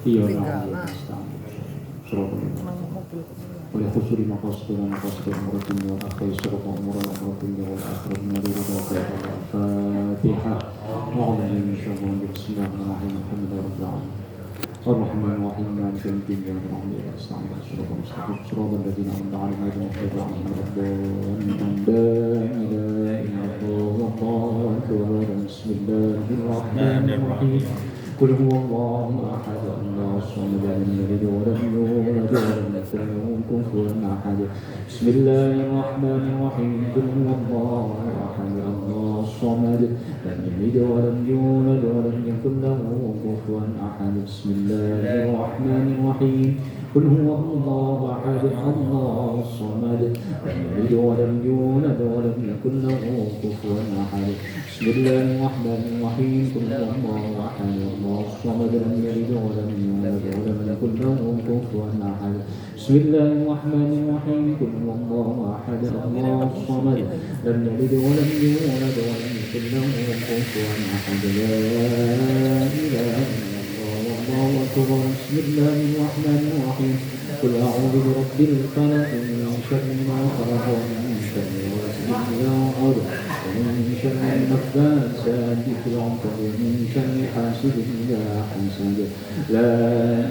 iya lah oleh khusuri maqasidina maqasidina muradunya akhir surah murad muradunya wal akhir muradu Fatihah wa'udhu min syaitanir rajim bismillahirrahmanirrahim alhamdulillahirabbil alamin الرحمن الرحيم مالك يوم الدين إياك نعبد وإياك نستعين اهدنا الصراط المستقيم صراط الذين أنعمت عليهم غير المغضوب عليهم ولا الضالين لا إله إلا الله أكبر بسم الله الرحمن الرحيم قل هو الله أحد الله الصمد لم يلد ولم يولد ولم يكن له كفوا أحد بسم الله الرحمن الرحيم قل هو الله أحد الله الصمد لم يلد ولم يولد ولم يكن له كفوا أحد بسم الله الرحمن الرحيم قل هو الله أحد الله الصمد لم يلد ولم يولد ولم يكن له كفوا أحد بسم الله الرحمن الرحيم قل هو الله أحد الله الصمد لم يلد ولم يولد ولم يكن له كفوا أحد بسم الله الرحمن الرحيم قل هو الله أحد الله الصمد لم يلد ولم يولد ولم يكن له كفوا أحد لا إله إلا الله والله أكبر بسم الله الرحمن الرحيم قل أعوذ برب الفلق من شر ما خلق ومن شر غاسق إذا وقب ومن شر النفاثات في العقد ومن شر حاسد إذا حسد لا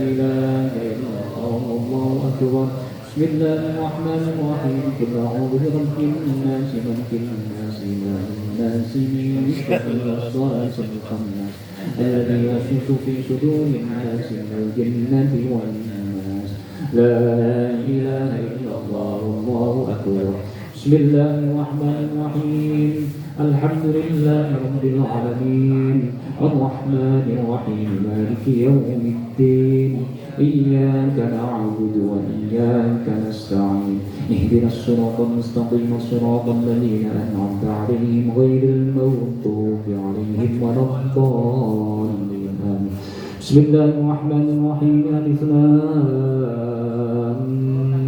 إله إلا الله والله أكبر بسم الله الرحمن الرحيم قل أعوذ برب الناس ملك الناس إله الناس من شر الوسواس الخناس الذي يوسوس في صدور الناس من الجنة والناس لا إله إلا الله والله أكبر بسم الله الرحمن الرحيم الحمد لله رب العالمين الرحمن الرحيم مالك يوم الدين إياك نعبد وإياك نستعين اهدنا الصراط المستقيم صراط الذين أنعمت عليهم غير المغضوب عليهم ولا الضالين آمين بسم الله الرحمن الرحيم ألف لام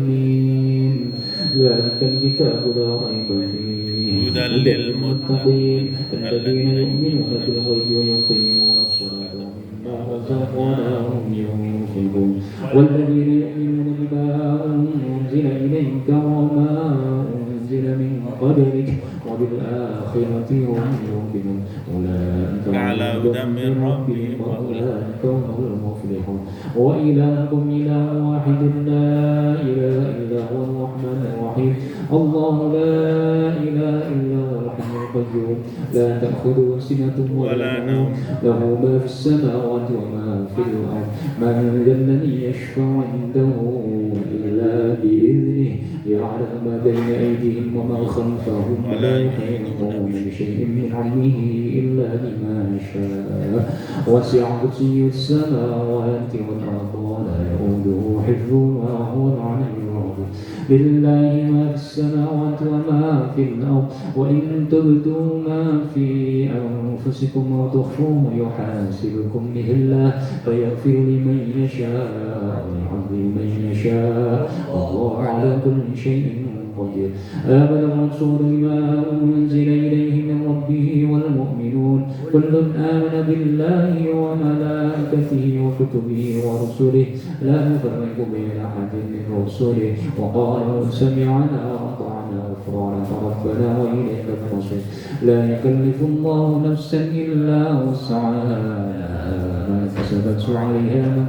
ميم ذلك الكتاب لا ريب فيه هدى للمتقين الذين يؤمنون بالغيب ويقيمون الصلاة ومما رزقناهم ينفقون والذين يؤمنون بما أنزل إليك وما أنزل من قبلك وبالآخرة هم يوقنون أولئك على هدى من ربهم وأولئك هم المفلحون وإلهكم إله واحد لا إله إلا هو الرحمن الرحيم الله لا إله إلا هو الحي القيوم لا تأخذه سنة ولا نوم له ما في السماوات وما في الأرض من ذا الذي يشفع عنده إلا بإذنه يعلم ما بين أيديهم وما خلفهم ولا يحيطون بشيء من علمه إلا بما شاء وسع كرسيه السماوات والأرض ولا يؤوده حفظهما وهو العلي العظيم لله ما في السماوات وما في الأرض وإن تبدوا ما في أنفسكم وتخفوه يحاسبكم به الله فيغفر لمن يشاء ويعذب من يشاء والله على كل شيء قدير آمن الرسول بما أنزل إليه من ربه والمؤمنون كل آمن بالله وملائكته وكتبه ورسله لا نفرق بين أحد من رسله وقالوا سمعنا وأطعنا غفرانك ربنا وإليك المصير لا يكلف الله نفسا إلا وسعها ما كسبت وعليها ما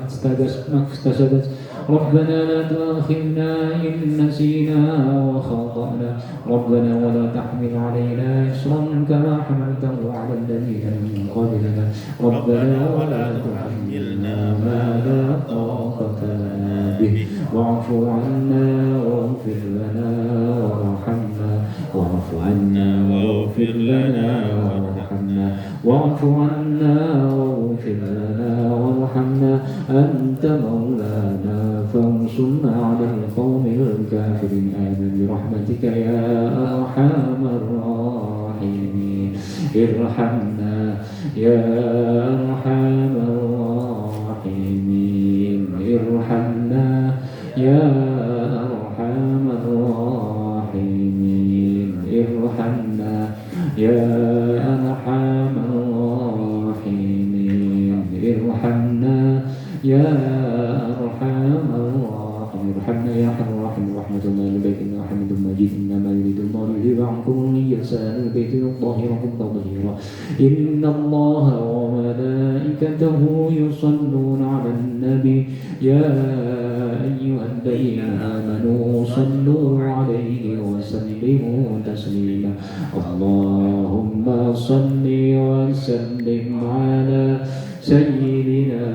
اكتسبت ربنا لا تؤاخذنا إن نسينا وخطأنا ربنا ولا تحمل علينا إصرا كما حملته على الذين من قبلنا ربنا ولا تحملنا ما لا طاقة لنا به واعف عنا واغفر لنا وارحمنا واعف عنا واغفر لنا وارحمنا واعف عنا واغفر لنا وارحمنا أنت مولانا فانصرنا على القوم الكافرين آمين برحمتك يا أرحم الراحمين ارحمنا يا أرحم الراحمين ارحمنا يا أرحم الراحمين ارحمنا يا أرحم الراحمين ارحمنا يا أرحم الراحمين ارحمنا يا أرحم الراحمين رحمة الله لبيتنا حمد مجيد إنما يريد الله ليذهب عنكم الرجس أهل البيت يطهركم تطهيرا إن الله وملائكته يصلون على النبي يا أيها الذين آمنوا صلوا عليه وسلموا تسليما اللهم صل وسلم على سيدنا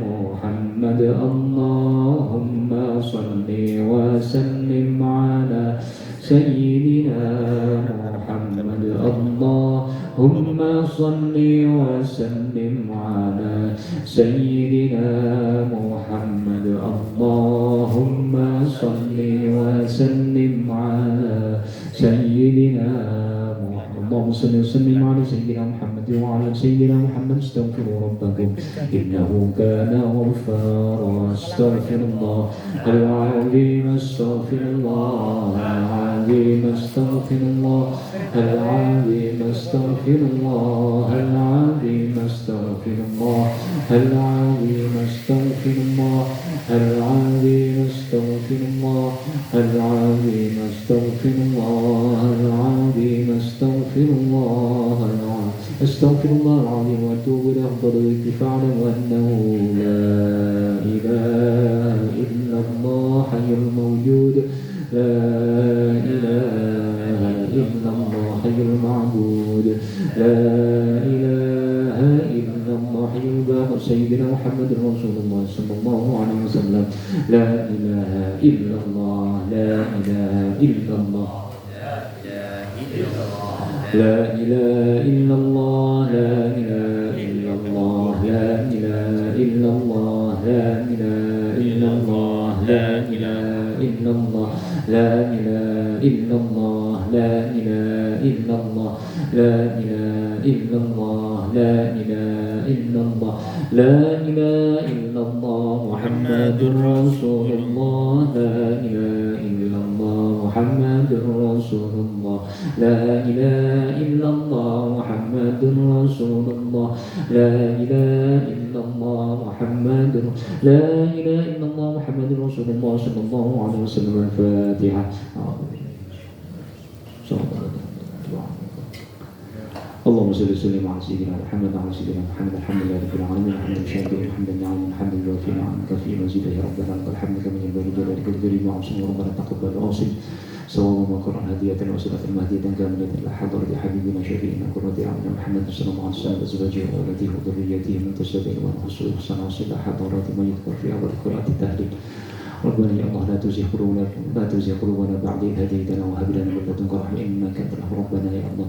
محمد اللهم صل وسلم على سيدنا محمد اللهم صل وسلم على سيدنا محمد اللهم صل وسلم على سيدنا محمد اللهم صل وسلم على سيدنا محمد وعلى سيدنا محمد استغفروا ربكم إنه كان غفارا استغفر الله العظيم استغفر الله العظيم استغفر الله العظيم استغفر الله العظيم استغفر الله العظيم استغفر الله العظيم استغفر الله العظيم استغفر الله العظيم استغفر الله استغفر الله العظيم واتوب اليه افضل الذكر فاعلم انه لا اله الا الله حي الموجود لا اله الا الله حي المعبود لا اله الا الله حي الباقي سيدنا محمد رسول الله صلى الله عليه وسلم لا اله الا الله لا اله الا الله لا إله إلا الله لا إله إلا الله لا إله إلا الله لا إله إلا الله لا إله إلا الله لا إله إلا الله لا إله إلا الله لا إله إلا الله لا إله إلا الله لا إله إلا الله محمد رسول الله لا إله إلا الله محمد رسول الله لا إله إلا الله محمد رسول الله لا إله إلا الله محمد لا إله إلا الله محمد رسول الله صلى الله عليه وسلم الفاتحة اللهم صل وسلم على سيدنا محمد وعلى سيدنا محمد الحمد لله رب العالمين الحمد لله شاكر الحمد لله الحمد لله في نعمك في مزيد يا ربنا لك الحمد كما ينبغي لجلالك الكريم وعظيم ربنا تقبل واصل صواب وقرآن هدية وصلة المهدية كاملة إلى حضرة حبيبنا شفيعنا قرة أعيننا محمد صلى الله عليه وسلم أزواجه وأولاده وذريته من تشابه ونحصل حسن وصل حضرات ما يذكر في أول قراءة التهليل ربنا يا الله لا تزغ قلوبنا بعد إذ هديتنا وهب لنا من لدنك رحمة إنك أنت الوهاب ربنا يا الله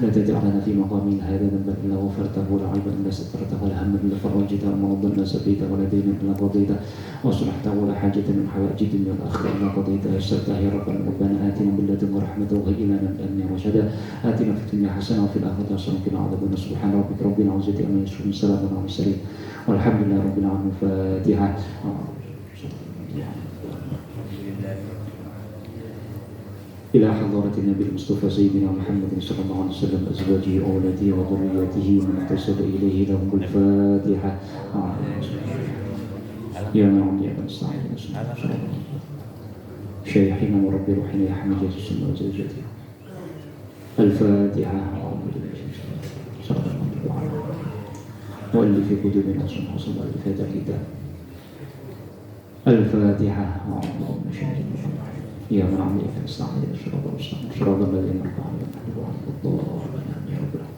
لا تجعلنا في مقامنا هذا ذنبا إلا غفرته ولا عيبا إلا سترته ولا هما إلا فرجته ولا مرضا إلا سقيته ولا دينا إلا قضيته وأصلحته ولا حاجة من حوائج الدنيا والآخرة إلا قضيتها يسرتها يا ربنا آتنا من لدنك رحمة وهيئ لنا من أمرنا رشدا آتنا في الدنيا حسنة وفي الآخرة حسنة وقنا عذاب النار سبحان ربك رب العزة عما يصفون سلام على المرسلين والحمد لله رب العالمين الفاتحة إلى حضرة النبي المصطفى سيدنا محمد صلى الله عليه وسلم أزواجه وأولاده وذريته ومن انتسب إليه لهم الفاتحة يا نعم يا نستعين شيخنا ورب روحنا يا حمد السنة وزوجته الفاتحة مؤلف قلوبنا سبحانه وتعالى الفاتحة الكتاب الفاتحة يا من عملك نستعين الشراب والسلام الشراب الذي نرفع علينا وعلى الضالين يا رب العالمين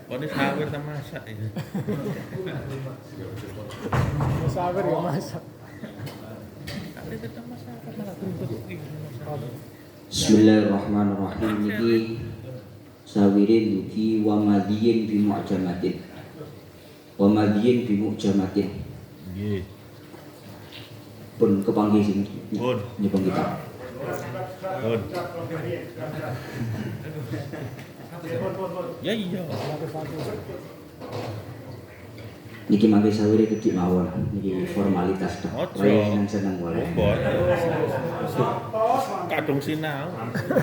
Kau ini sabar sama masak ya? Sabar ya masak. Bismillahirrahmanirrahim. Niki sawirin duki wa madiyin bi mu'jamatin. Wa madiyin bi mu'jamatin. Nggih. Pun kepanggih sing Pun nyepeng kita. Nun. Ya iya. Niki mangke sawire kedik mawon. Niki formalitas tok. Ojo. Wae seneng boleh. Bobot. Kadung sinau.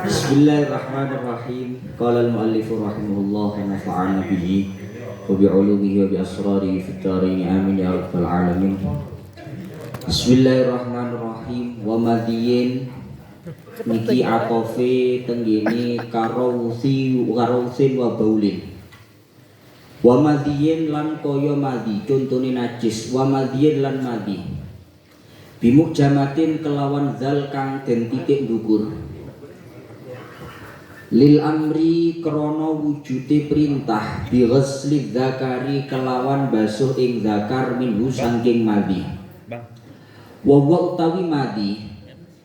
Bismillahirrahmanirrahim. Qala al-muallif rahimahullah wa nafa'ana bihi wa bi 'ulumihi wa bi asrarihi fid dharain amin ya rabbal alamin. Bismillahirrahmanirrahim. Wa madiyin niki atofe tenggene karousin wa baulin. Wa madiyin lan kaya madi contone najis. Wa madiyin lan madi bimuk jamatin kelawan zal kang den titik ndukur lil amri krana wujude perintah bi ghusli zakari kelawan basuh ing zakar minhu saking madi. Bang. Wa utawi madi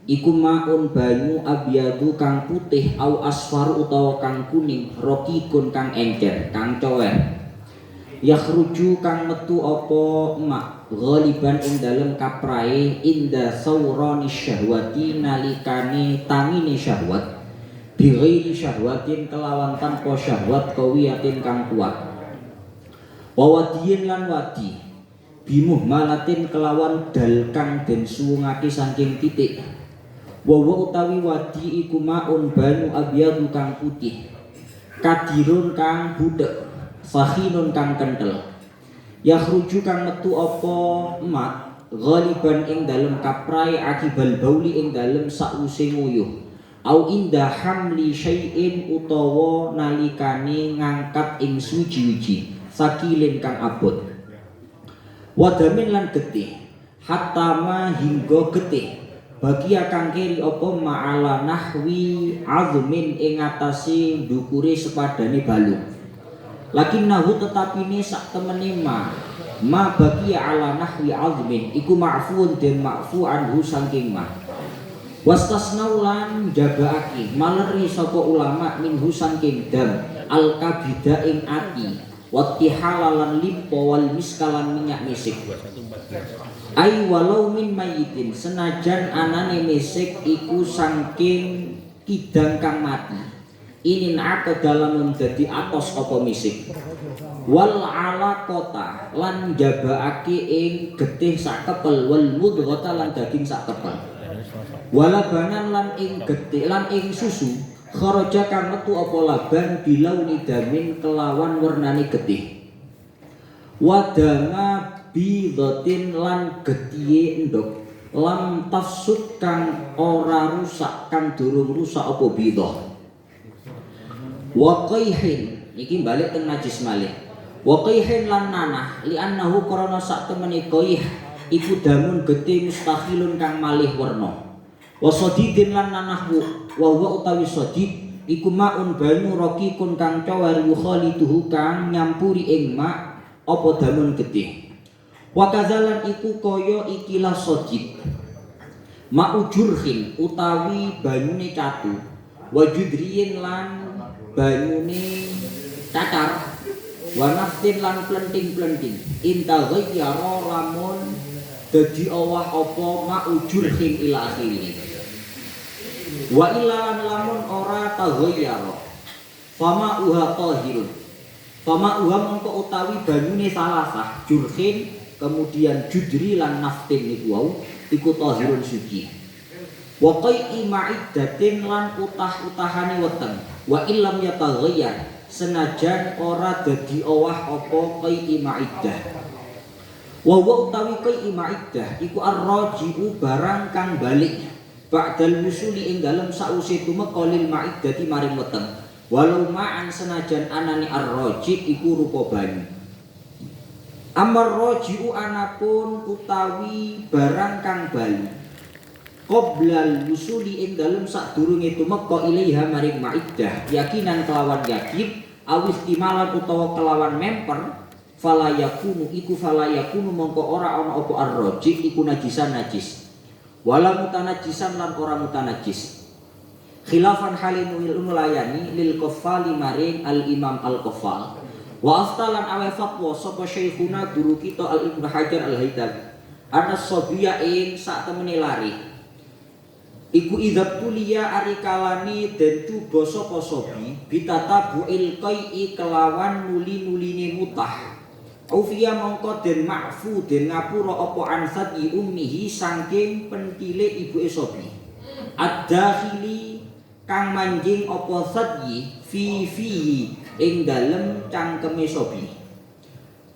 iku maun banyu abyadu kang putih au asfar utawa kang kuning rokikun kang encer kang cower yakhruju kang metu apa mak ghaliban ing dalem kaprae inda saurani syahwati nalikane tangine syahwat bi ghairi syahwatin kelawan tanpa syahwat kawiyatin kang kuat wa wadiyin lan wadi bimuh malatin kelawan dal kang den suwungake saking titik wa utawi wadi iku maun banyu abyadu kang putih kadirun kang budek fakhinun kang kentel yakhruju kang metu apa mak ghaliban ing dalem kaprai akibal bauli ing dalem sause nguyuh au inda hamli syai'in utawa nalikane ngangkat ing suci-wiji sakilin kang abot wadamin lan getih hatta ma hingga getih bagi kang keri apa ma'ala nahwi azmin ing atase ndukure sepadane balung. Lakinnahu tetapi ini sak temene ma bagi ala nahwi azmin iku ma'fuun den ma'fu anhu saking ma wastasnaulan jagaaki maleri sapa ulama minhu saking dam al kabida ing ati wattihalalan limpo wal miskalan minyak misik ai walau min mayitin senajan anane misik iku saking kidang kang mati inin aka dalam menjadi atos apa misik wal ala kota lan jabaake ing getih sak kepel wal mudghata lan daging sak kepel walabanan lan ing getih lan ing susu kharaja kang metu apa laban bilauni damin kelawan wernane getih wadama bidatin lan getihe endok lam tafsud kang ora rusak kang durung rusak apa bidah wa qayhin iki balik teng najis malih wa qayhin lan nanah li annahu karana sak temene qayh iku damun getih mustakhilun kang malih werna wa sadidin lan nanah wa utawi sadid iku maun banyu rokikun kang cawar yukhaliduhu kang nyampuri ing mak apa damun getih wa kadzalan iku kaya ikilah sadid maujurhin utawi banyune catu wa judriyin lan banyune cacar wa naftin lan plenting-plenting inta ghayyara lamun dadi awah apa maujurhin ila akhiri wa ilalan lamun ora taghayyara fama uha tahirun fama uha mengko utawi banyune salasah jurhin kemudian judri lan naftin niku wau iku tahirun suci wa qai'i ma'iddatin lan utah-utahane weteng wa illam yataghayyar senajan ora dadi owah apa qai'i ma'iddah wa utawi qai'i ma'iddah iku ar-raji'u barang kang balik ba'dal wusuli ing dalem sause tumeka lil ma'iddati maring weteng walau ma'an senajan anane ar-raji' iku rupa banyu amar raji'u anapun utawi barang kang bali qoblal wusuli ing dalem sadurunge tumeka ilaiha maring maiddah yakinan kelawan yakin awis timalan utawa kelawan memper fala yakunu mongko ora ana apa ar-raji' iku najisan najis wala mutanajisan lan ora mutanajis khilafan halin melayani lil qaffali maring al imam al qaffal wa aftalan awe fatwa sapa syekhuna guru kita al Ibnu Hajar al Haythami ana sabiya ing sak temene lari Iku idab tulia arikalani dan cuba sapa sobi bitatabuil qai'i kelawan nuli-nuline mutah. Ufiya mongko den ma'fu den ngapura apa ansat ummihi saking pentile ibuke sobi. Ad-dakhili kang manjing apa sadyi fi ing dalem cangkeme sobi.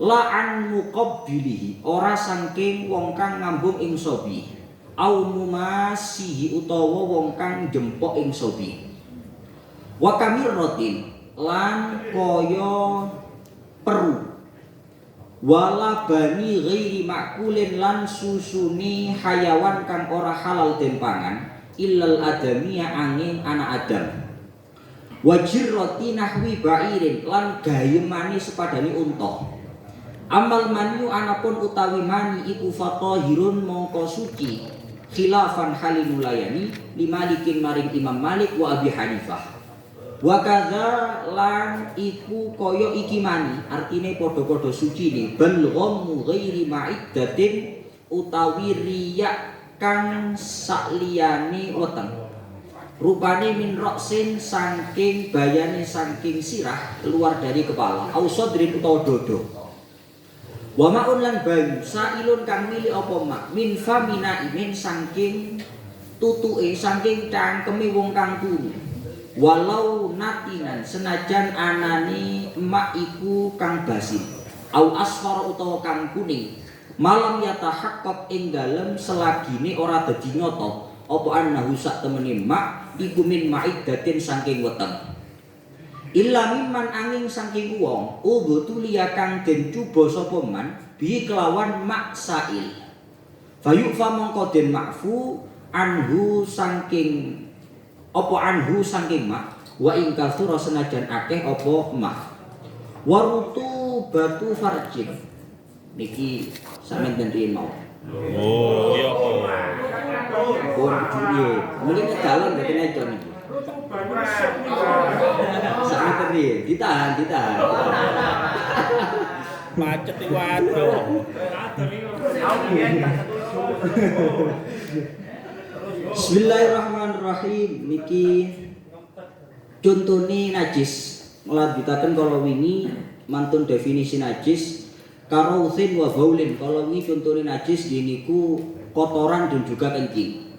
La'an muqabbilihi ora saking wong kang ngambung ing sobi. Au mumasihi utawa wong kang jempok ing sobi. Wa kamirratin lan kaya peru. Wala bani ghairi makulin lan susuni hayawan kang ora halal den pangan illal adamiya angin anak adam. Wajirrati nahwi ba'irin lan gayemani sepadani unta. Amal maniu anapun utawi mani iku fatahirun mongko suci khilafan halimulayani limalikin maring Imam Malik wa Abi Hanifah. Wa kadza lan iku kaya iki mani artine padha-padha suci ne bal ghammu ghairi ma'iddatin utawi riya kang sakliyane weteng. Rupane min roksin saking bayane saking sirah keluar dari kepala au sadrin utawa dodo. Wa ma'un lan banyu sailun kang mili apa mak min famina imin saking tutuke saking cangkeme wong kang turu. Walau natinan senajan anane emak iku kang basin au asfar utawa kang kuning malam yatahaqqaq ing dalem selagine ora dadi nyata apa annahu sak temene mak iku min ma'iddatin saking weteng. Illa mimman angin saking wong ubutulia kang den cuba sapa man bi kelawan mak sail. Fayufa mongko den makfu anhu saking apa anhu saking mak wa ing kasura senajan akeh apa mak. Warutu batu farjin niki sampeyan den mau. Oh, iya kok. Pun duwe. Mungkin dalan dadi necon iki. Sampai tadi ditahan. Macet iku aduh. Bismillahirrahmanirrahim. Niki contone najis. Ngelanjutaken kalau wingi mantun definisi najis karo usin wa baulin. Kalau wingi contone najis niku kotoran dan juga kencing.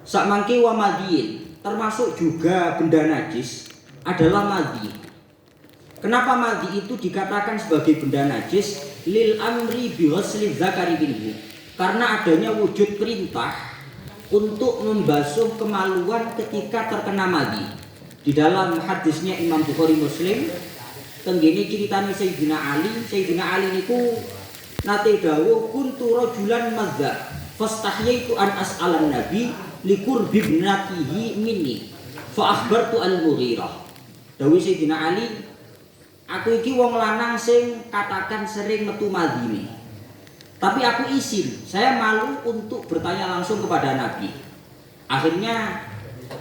Sakmangke wa madiin termasuk juga benda najis adalah madi. Kenapa madi itu dikatakan sebagai benda najis? Lil amri bi ghusli zakari minhu. Karena adanya wujud perintah untuk membasuh kemaluan ketika terkena madi. Di dalam hadisnya Imam Bukhari Muslim tenggene ceritane Sayyidina Ali niku nate dawuh kuntu rajulan madza fastahyaitu an as'alan nabi likur bibnatihi minni fa akhbartu al-Mughirah. Dawuh Sayyidina Ali, aku iki wong lanang sing katakan sering metu madine. Tapi aku izin, saya malu untuk bertanya langsung kepada Nabi. Akhirnya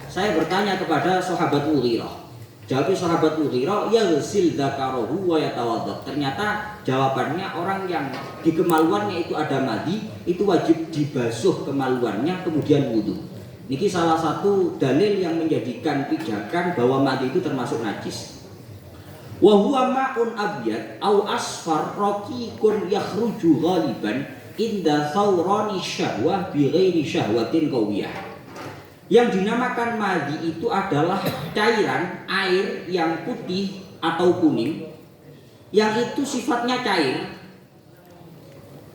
saya bertanya kepada sahabat Mughirah. Jawab sahabat Mughirah, yaghsil dzakarahu wa yatawadda. Ternyata jawabannya orang yang di kemaluannya itu ada madi, itu wajib dibasuh kemaluannya kemudian wudu. Niki salah satu dalil yang menjadikan pijakan bahwa madi itu termasuk najis. Wa huwa ma'un abyad au asfar raqiqun yakhruju ghaliban inda thawrani syahwah bi ghairi syahwatin qawiyah. Yang dinamakan madi itu adalah cairan air yang putih atau kuning yang itu sifatnya cair.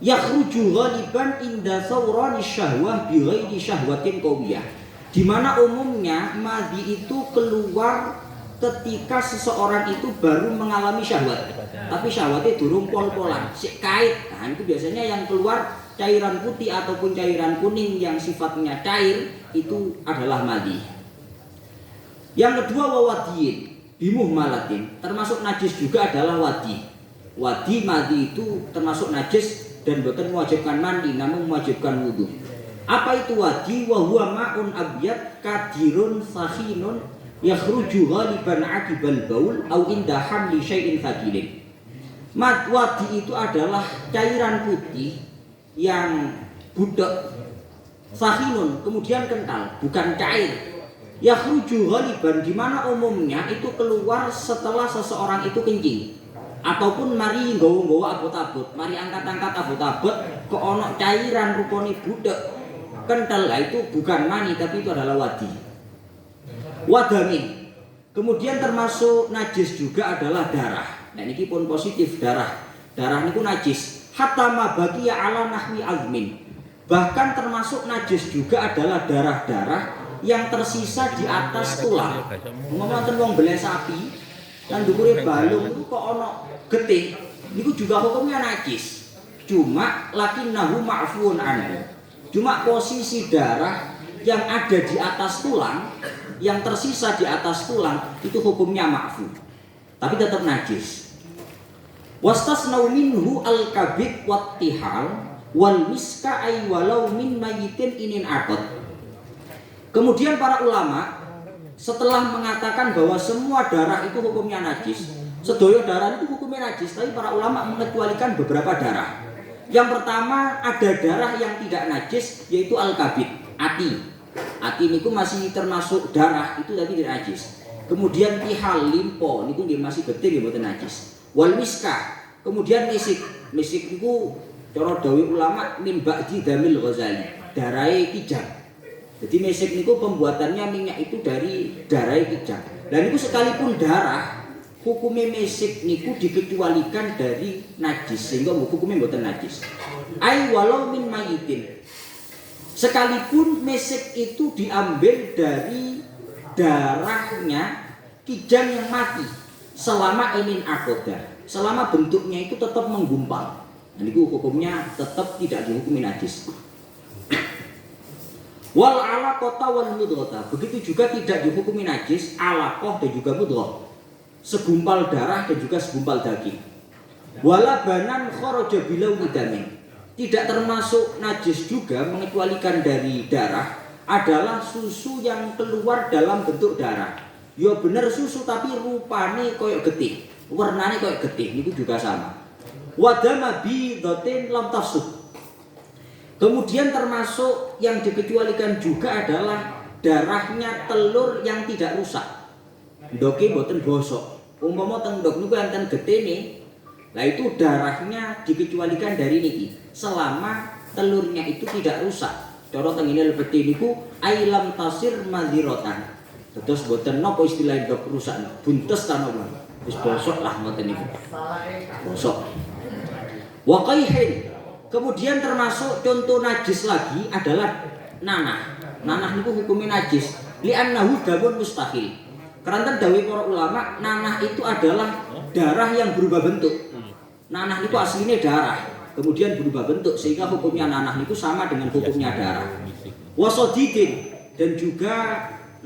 Yakhruju ghaliban inda thawrani syahwah bi ghairi syahwatin qawiyah. Di mana umumnya madi itu keluar ketika seseorang itu baru mengalami syahwat, tapi syahwatnya durung pol-polan, sik kait. Nah, itu biasanya yang keluar cairan putih ataupun cairan kuning yang sifatnya cair itu adalah madi. Yang kedua wawadiyin bimuhmalatin, termasuk najis juga adalah wadi. Wadi madi itu termasuk najis dan bukan mewajibkan mandi, namun mewajibkan wudu. Apa itu wadi? Wa huwa ma'un abyad kadirun sakhinun yakhruju ghaliban akibal baul au inda hamli syai'in thaqilin. Wadi itu adalah cairan putih yang budak Sahinun, kemudian kental, bukan cair. Yakhruju ghaliban, di mana umumnya itu keluar setelah seseorang itu kencing. Ataupun mari nggawa-nggawa abot-abot, mari angkat-angkat abot-abot kok ono cairan rupane budek. Kental, lah itu bukan mani tapi itu adalah wadi. Wadami. Kemudian termasuk najis juga adalah darah. Nah ini pun positif darah. Darah niku najis. Hatta ma baqiya ala nahwi azmin. Bahkan termasuk najis juga adalah darah-darah yang tersisa di atas tulang. Umpama wong beleh sapi lan ndukure balung itu kok ono getih, niku juga hukumnya najis. Cuma lakinnahu ma'fuun anhu. Cuma posisi darah yang ada di atas tulang, yang tersisa di atas tulang itu hukumnya ma'fu. Tapi tetap najis. Wastasnau minhu al-kabid wattihal wal miska ay walau min mayitin inin akot. Kemudian para ulama setelah mengatakan bahwa semua darah itu hukumnya najis, sedoyo darah itu hukumnya najis, tapi para ulama mengecualikan beberapa darah. Yang pertama ada darah yang tidak najis, yaitu al-kabid, ati. Ati niku masih termasuk darah itu tapi tidak najis. Kemudian tihal, limpo niku nggih masih getih nggih mboten najis. Wal miska, kemudian misik. Misik niku cara dawuh ulama min ba'di damil Ghazali, darahe kijang. Jadi mesik niku pembuatannya minyak itu dari darah kijang. Dan niku sekalipun darah, hukumnya mesik niku dikecualikan dari najis sehingga hukumnya mboten najis. Ai walau min mayitin. Sekalipun mesik itu diambil dari darahnya kijang yang mati selama inin akoda, selama bentuknya itu tetap menggumpal. Dan niku hukumnya tetap tidak dihukumi najis. Wal alaqata wal mudghata, begitu juga tidak dihukumi najis alaqah dan juga mudghah, segumpal darah dan juga segumpal daging. Wala banan kharaja bila wudamin, tidak termasuk najis juga mengecualikan dari darah adalah susu yang keluar dalam bentuk darah. Ya bener susu tapi rupane koyok getih, warnane koyok getih, itu juga sama. Wadama bi dhatin lam tafsud. Kemudian termasuk yang dikecualikan juga adalah darahnya telur yang tidak rusak. Ndoke boten bosok. Umpama teng ndok niku enten getene, lah itu darahnya dikecualikan dari niki selama telurnya itu tidak rusak. Cara teng ini lebeti niku ailam tasir madhirotan. Terus boten napa istilah ndok rusak, buntes ta napa. Wis bosok lah ngoten niku. Bosok. Wa qaihin. Kemudian termasuk contoh najis lagi adalah nanah. Nanah niku hukumnya najis. Li'annahu damun mustahil. Karena dawuh para ulama, nanah itu adalah darah yang berubah bentuk. Nanah niku aslinya darah, kemudian berubah bentuk sehingga hukumnya nanah niku sama dengan hukumnya darah. Wasodidin, dan juga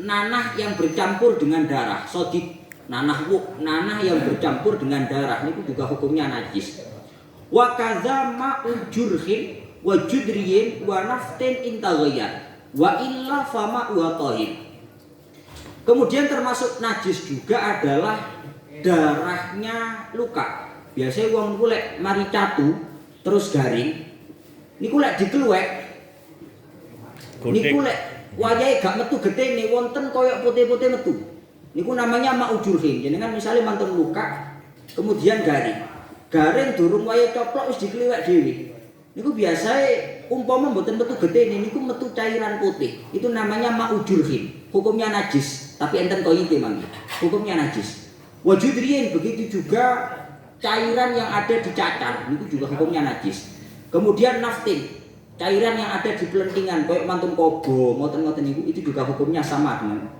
nanah yang bercampur dengan darah. Sodid, nanah yang bercampur dengan darah niku juga hukumnya najis. Wa kadza ma'u jurhin wa judriyin wa naftin intaghayyar wa illa fama wa tahir. Kemudian termasuk najis juga adalah darahnya luka. Biasanya wong niku lek mari catu terus garing niku lek dikeluwek niku lek wayahe gak metu getene wonten koyok putih-putih metu. Niku namanya ma'u jurhin. Jenengan misalnya mantun luka kemudian garing. Garing durung waya coplok wis dikliwek dhewe. Niku biasae umpama mboten metu getene niku metu cairan putih. Itu namanya ma'ujurhin. Hukumnya najis, tapi enten toyite mangke. Hukumnya najis. Wajudriyin, begitu juga cairan yang ada di cacar niku juga hukumnya najis. Kemudian naftin, cairan yang ada di pelentingan kayak mantun kobo, ngoten-ngoten niku itu juga hukumnya sama dengan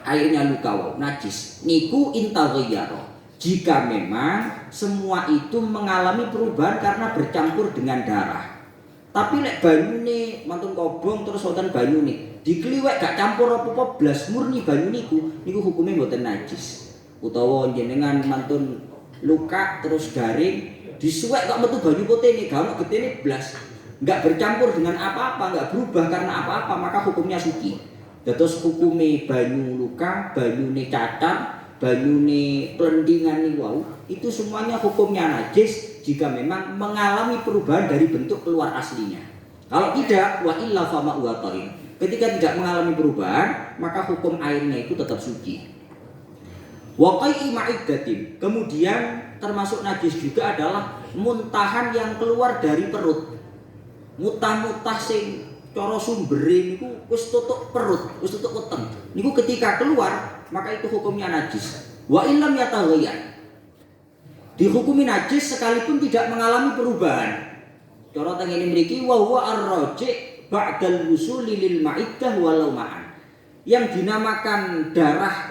airnya luka najis. Niku intaghayyara. Jika memang semua itu mengalami perubahan karena bercampur dengan darah. Tapi lek banyune mantun kobong terus wonten banyune dikliwek gak campur apa-apa blas murni banyu niku hukumnya mboten najis. Utawa jenengan mantun luka terus garing disuwek kok metu banyu putih gak ono getene blas, enggak bercampur dengan apa-apa, enggak berubah karena apa-apa, maka hukumnya suci. Dados hukume banyu luka, banyune cacar, banyune pelendingan nih wow, itu semuanya hukumnya najis jika memang mengalami perubahan dari bentuk keluar aslinya. Kalau tidak, wa illa fama huwa tahir. Ketika tidak mengalami perubahan, maka hukum airnya itu tetap suci. Wa qai'i ma'iddatin. Kemudian termasuk najis juga adalah muntahan yang keluar dari perut. Mutah-mutah sing cara sumbere niku wis tutuk perut, wis tutuk weteng. Niku ketika keluar, maka itu hukumnya najis. Wa illam yataghayyar. Dihukumi najis sekalipun tidak mengalami perubahan. Cara tengene mriki wa huwa ar-raji' ba'dal wusuli lil ma'iddah walau ma'an. Yang dinamakan darah,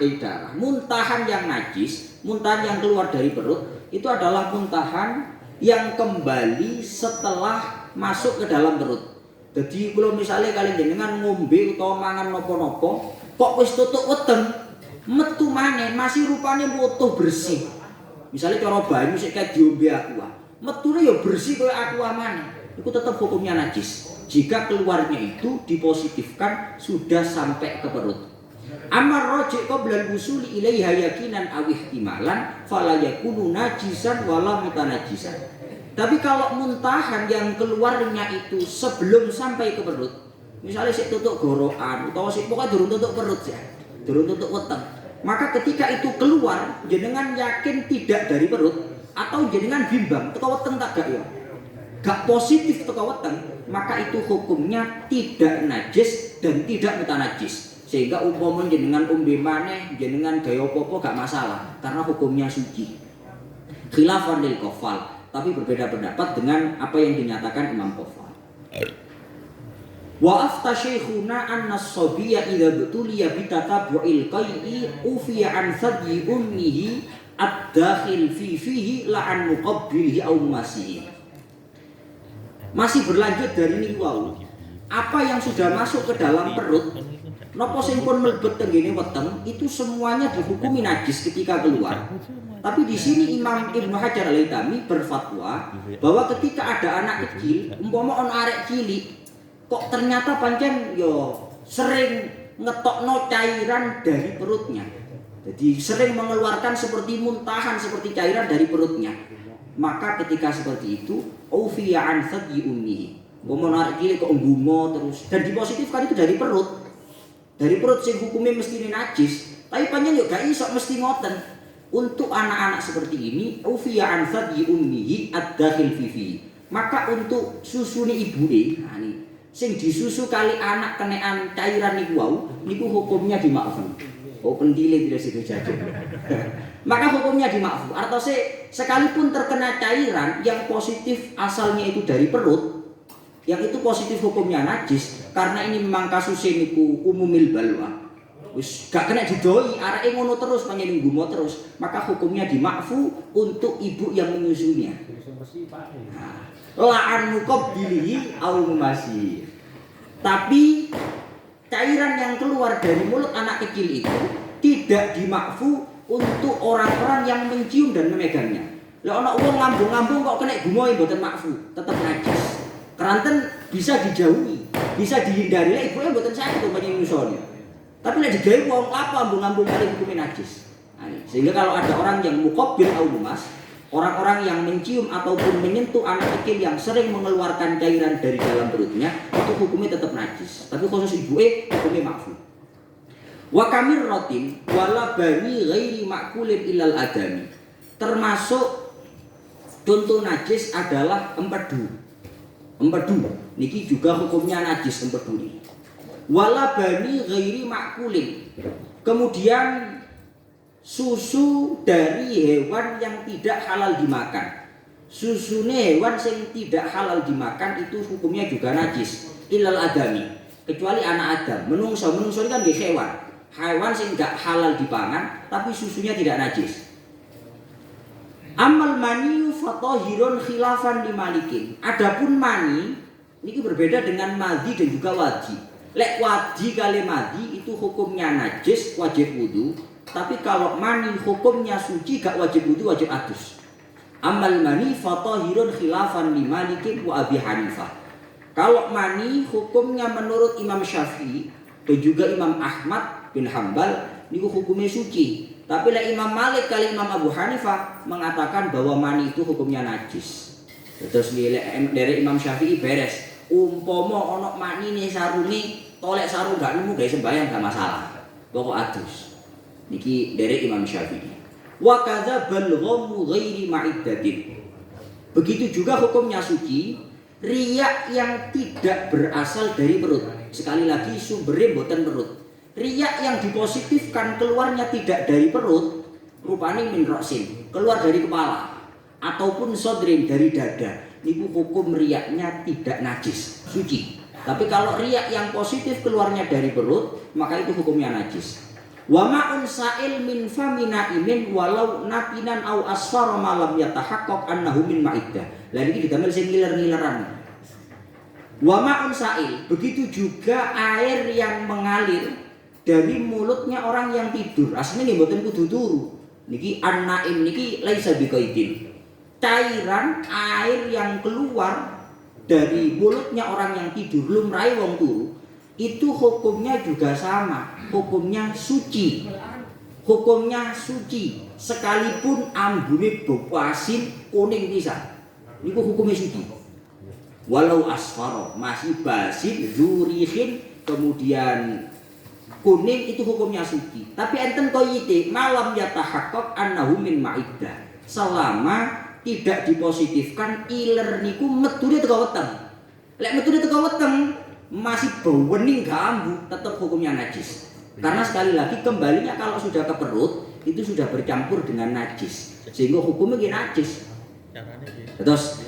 muntahan yang najis, muntahan yang keluar dari perut, itu adalah muntahan yang kembali setelah masuk ke dalam perut. Jadi kalau misalnya kalian jenengan ngombe utawa mangan nopo-nopo, kok wis tutuk weteng, metu maneh masih rupanya utuh bersih. Misalnya cara banyu sik kayak diombe aqua, metune ya bersih kaya aqua maneh. Itu tetap hukumnya najis. Jika keluarnya itu dipositifkan sudah sampai ke perut. Amar raji' qabla al-wusuli ilaiha yakinan aw ihtimalan fala yakunu najisan wala mutanajisan. Tapi kalau muntahan yang keluarnya itu sebelum sampai ke perut, misalnya sik tutuk gorokan utawa sik pokoknya durung tutuk perut ya, durung tutuk weteng, maka ketika itu keluar jenengan yakin tidak dari perut atau jenengan bimbang teko weteng tak gak ya, gak positif teko weteng, maka itu hukumnya tidak najis dan tidak mutanajis. Sehingga umpama jenengan umbe maneh jenengan gaya apa-apa gak masalah karena hukumnya suci. Khilafan lil qafal, tapi berbeda pendapat dengan apa yang dinyatakan Imam Qafal. Wa afta syekhuna anna as-sabiyya idza butuliya bi tatabu'il qai'i ufiya an sadyi ummihi ad-dakhil fihi la an muqabbilihi aw masihi. Masih berlanjut dari niku wau. Apa yang sudah masuk ke dalam perut, napa sing pun mlebet tenggene weteng, itu semuanya dihukumi najis ketika keluar. Tapi di sini Imam Ibnu Hajar Al-Haytami berfatwa bahwa ketika ada anak kecil, umpama ana arek cilik, kok ternyata pancen yo sering ngetokno cairan dari perutnya. Jadi sering mengeluarkan seperti muntahan, seperti cairan dari perutnya. Maka ketika seperti itu, ufiya an sadyi ummihi. Umpama arek cilik kok nggumo terus dan dipositifkan itu dari perut. Dari perut sing hukumnya mesti najis, tapi pancen yo gak iso mesti ngoten. Untuk anak-anak seperti ini, ufiya an sadyi ummihi ad-dakhil fihi. Maka untuk susune ibuke, nah ini sing disusu kali anak kenean cairan niku wau, niku hukumnya dimakfu. Oh pendile tidak situ jadi. Maka hukumnya dimakfu. Artose sekalipun terkena cairan yang positif asalnya itu dari perut, yang itu positif hukumnya najis karena ini memang kasusnya niku umumil balwa. Wis gak kena didoi, areke ngono terus panjenengan gumo terus, maka hukumnya dimakfu untuk ibu yang menyusunya. La'an muqabbilihi aw masih. Tapi cairan yang keluar dari mulut anak kecil itu tidak dimakfu untuk orang-orang yang mencium dan memegangnya. Lah ana wong ngambung-ngambung kok kena gumo mboten makfu, tetap najis. Keranten bisa dijauhi, bisa dihindari. Lah ibuke mboten sakit to panjenengan nyusone. Tapi nek digawe wong apa ambung-ambung kali hukumnya najis. Nah, sehingga kalau ada orang yang muqabbil au mumas, orang-orang yang mencium ataupun menyentuh anak kecil yang sering mengeluarkan cairan dari dalam perutnya, itu hukumnya tetap najis. Tapi khusus ibuke hukumnya makfu. Wa kamirratin wala bani ghairi makulin ilal adami. Termasuk contoh najis adalah empedu. Empedu niki juga hukumnya najis empedu ini. Wala bani ghairi makulin. Kemudian susu dari hewan yang tidak halal dimakan. Susune hewan yang tidak halal dimakan itu hukumnya juga najis. Ilal adami, kecuali anak Adam. Menungso ini kan hewan. Hewan yang tidak halal dipangan tapi susunya tidak najis. Amal mani fatahirun khilafan limalikin. Adapun mani ini berbeda dengan madhi dan juga wadi. Lek wadi kali madi itu hukumnya najis, wajib wudu. Tapi kalau mani hukumnya suci, gak wajib wudu, wajib adus. Amal mani fatahirun khilafan li Malikin wa Abi Hanifah. Kalau mani hukumnya menurut Imam Syafi'i dan juga Imam Ahmad bin Hambal niku hukumnya suci. Tapi lek Imam Malik kali Imam Abu Hanifah mengatakan bahwa mani itu hukumnya najis. Terus dari Imam Syafi'i beres. Umpama ana maknine sarunge, tolek sarung gak nemu gawe sembahyang gak masalah. Pokok adus. Niki derek Imam Syafi'i. Wa kadzabal ghammu ghairi ma'iddatin. Begitu juga hukumnya suci, riya yang tidak berasal dari perut. Sekali lagi sumbernya boten perut. Riya yang dipositifkan keluarnya tidak dari perut, rupane min ra'sin, keluar dari kepala ataupun sodrin dari dada. Niku hukum riyaknya tidak najis, suci. Tapi kalau riak yang positif keluarnya dari perut, maka itu hukumnya najis. Wa ma'un sa'il min famina imin walau natinan au asfar malam yatahaqqaq annahu min ma'iddah. Lah iki digamel sing ngiler-ngileran. Wa ma'un sa'il, begitu juga air yang mengalir dari mulutnya orang yang tidur. Asline nggih mboten kudu turu. Niki an-naim niki laisa biqaidin. Cairan air yang keluar dari mulutnya orang yang tidur lumrahe wong turu itu hukumnya juga sama, hukumnya suci. Hukumnya suci sekalipun ambune bau asin kuning pisan. Niku hukumnya suci. Walau asfaro masih basin zurihin kemudian kuning itu hukumnya suci. Tapi enten koyite malam yatahaqqaq annahu min ma'iddah. Selama tidak dipositifkan iler niku metune teko weteng. Lek metune teko weteng masih bau wening gambu tetap hukumnya najis. Karena sekali lagi kembalinya kalau sudah ke perut itu sudah bercampur dengan najis. Sehingga hukumnya ki najis. Terus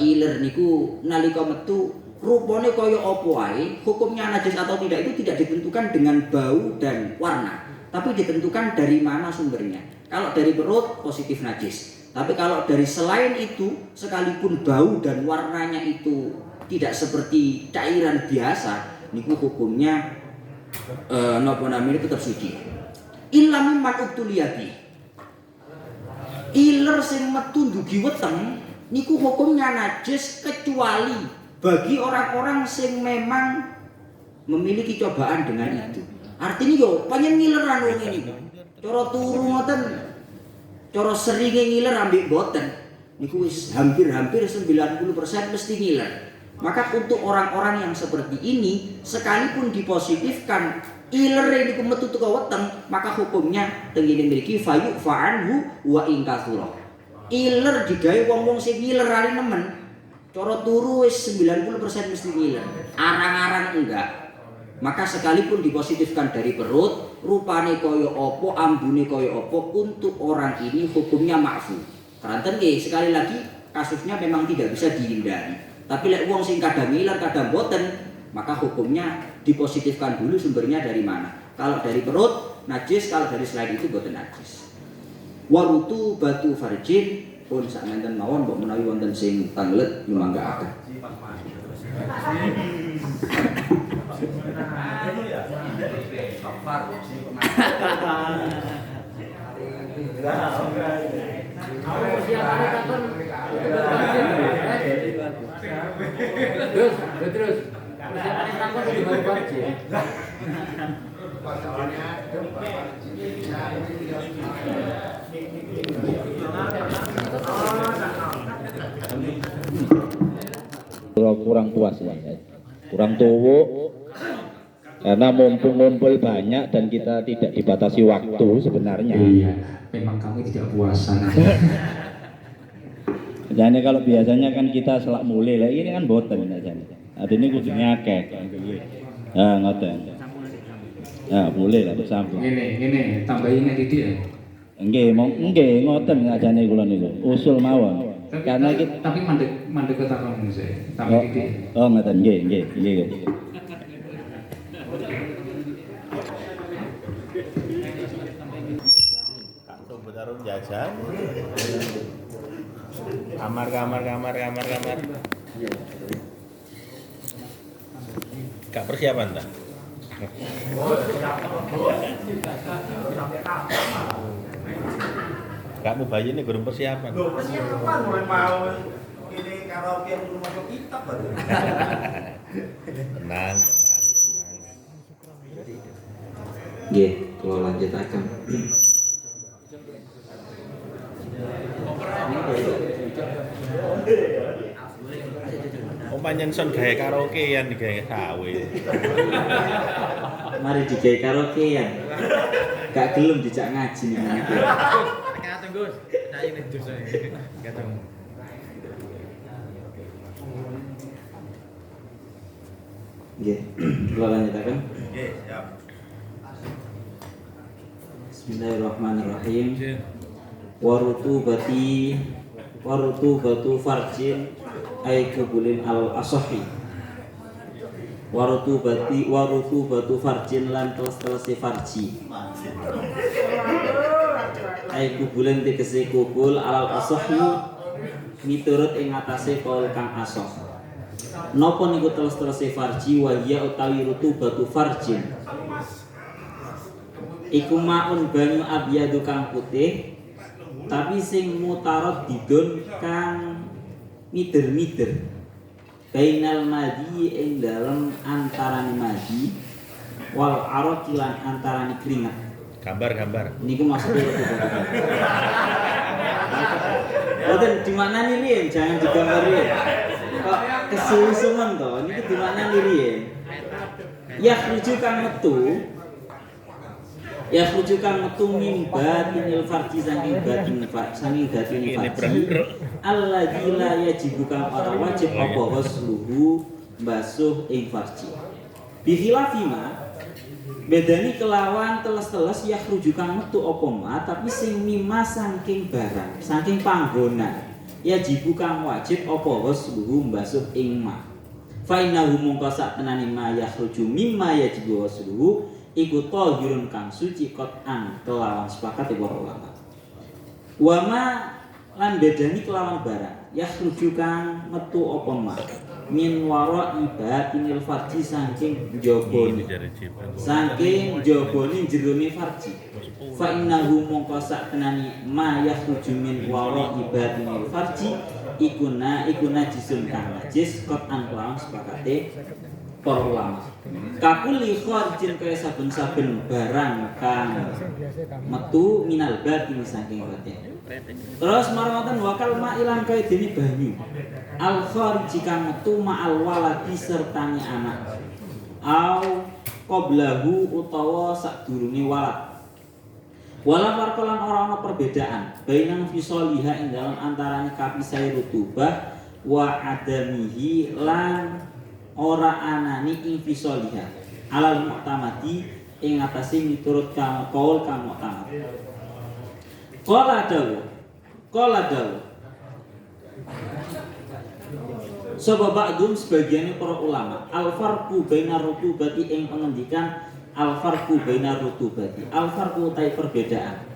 iler niku nalika metu rupane kaya apa wae, hukumnya najis atau tidak itu tidak ditentukan dengan bau dan warna, tapi ditentukan dari mana sumbernya. Kalau dari perut positif najis. Tapi kalau dari selain itu, sekalipun bau dan warnanya itu tidak seperti cairan biasa, niku hukumnya napa namanya tetap suci. Illa mimman ubtuliyati. Iler sing metu ndugi weteng niku hukumnya najis kecuali bagi orang-orang sing memang memiliki cobaan dengan itu. Artinya yo panjen ngileran wong ini. Cara turu ngoten cara seringe ngiler ambek boten niku wis hampir-hampir 90% mesti ngiler. Maka untuk orang-orang yang seperti ini sekalipun dipositifkan iler niku metu teko weteng, maka hukumnya tengene mriki fayu fa'anhu wa in katsura. Iler digawe wong-wong sing ngilerane nemen. Cara turu wis 90% mesti ngiler. Arang-arang enggak. Maka sekalipun dipositifkan dari perut, rupane kaya apa, ambune kaya apa, untuk orang ini hukumnya ma'fu. Keranten nggih, sekali lagi kasusnya memang tidak bisa dihindari. Tapi lek wong sing kadang ngiler, kadang boten, maka hukumnya dipositifkan dulu sumbernya dari mana. Kalau dari perut najis, kalau dari selain itu boten najis. Warutu batu farjin pun sakmenten mawon mbok menawi wonten sing tanglet nyumanggaaken. Terus persiapannya takut di bawah budget. Kurang puas ya, kurang tuwuk karena mumpung ngumpul banyak dan kita tidak dibatasi waktu sebenarnya. Iya, memang kami tidak puasan. Jadi kalau biasanya kan kita selak mulai lah, ini kan boten aja. Ini kudunya akeh. Ah ngoten. Ah mulai lah bersambung. Ini tambahin titik ya. Nggih ngoten ajane kula niku. Usul mawon. Karena kita tapi mandek ketahuan saya. Tambah titik. Oh ngoten nggih. Taruh jajan. Kamar. Gak persiapan tak? Kamu bayi ini belum persiapan. Persiapan mau ini karaoke yang belum masuk kitab baru. Tenang. Nggih, kalau lanjut akan. Oh pancen son gawe karaokean digawe sawe. Mari digawe karaokean. Gak gelem dijak ngaji nih. Ngaten Gus. Nah ini dosa. Ngaten. Nggih, kula lanjutaken. Nggih, siap. Bismillahirrahmanirrahim. Warutubatu farjin ay kubulin al asohi. Warutubatu farjin lan teles-telese farji. Ay kubulin tegese kubul al asohi miturut ing atase kaul kang asoh. Napa niku teles-telese farji wa ya utawi rutubatu farjin. Iku maun banyu abyadu kang putih tapi sing mutarad didon kang mider-mider bainal madi ing dalem antarane madi wal araq lan antarane keringat. Gambar. Niku maksudnya Boten di mana nih Rien? Jangan digambar Rien. Kok kesusuman to? Niku di mana nih Rien? Ya rujukan metu mimba tinil farji saking batin farji alladzi la yajibu kang ora wajib apa wasluhu basuh ing farji bihilafima bedani kelawan teles-teles ya rujukan metu apa ma tapi sing mima saking barang saking panggonan yajibu kang wajib apa wasluhu basuh ing ma fa innahu mungko sak tenane ma ya ruju mimma yajibu wasluhu iku tahirun kang suci qat'an kelawan sepakat para ulama. Wa ma lan bedani kelawan barang ya rujuk kang metu apa ma min wara ibatinil farji saking jabone jerone farji. Fa innahu mongko sak tenani ma ya rujuk min wara ibatinil farji iku najisun kang najis qat'an kelawan sepakate para ulama. Kakuli kharjin kaya saben-saben barang kang metu minal batin saking batin. Terus marwatan wakal ma ilang kaya dene banyu. Al kharji kang metu ma'al waladi sertane anak. Au qablahu utawa sadurunge walad. Wala farqalan ora ana perbedaan bainang fisoliha ing dalam antarane kapisai rutubah wa adamihi lan ora anani ing fisoliha alal mu'tamadi ing atase miturut kaul kang mu'tamad. Qala dawu Soba ba'dum sebagiannya para ulama al-farqu bainar rutubati ing pengendikan al-farqu bainar rutubati al-farqu utai perbedaan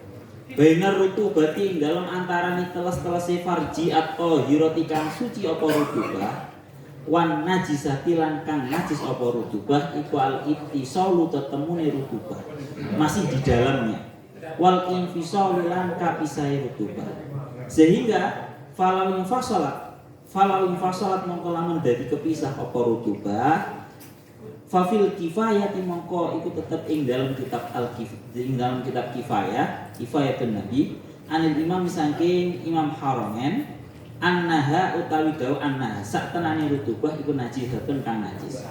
bainar rutubati ing dalam antarane teles-telese farji atau hiroti kang suci apa rutubah wan najisati lan kang najis apa rutubah iku al-ittisalu tetemune rutubah masih di dalamnya wal infisalu lan kapisai rutubah sehingga falau infasalat mongko lamun dadi kepisah apa rutubah fafil kifayati mongko iku tetep ing dalam kitab kifayatun nabi anil imam saking imam Haramain annaha utawi dawu annaha sak tenane rutubah iku najisatun kang najis.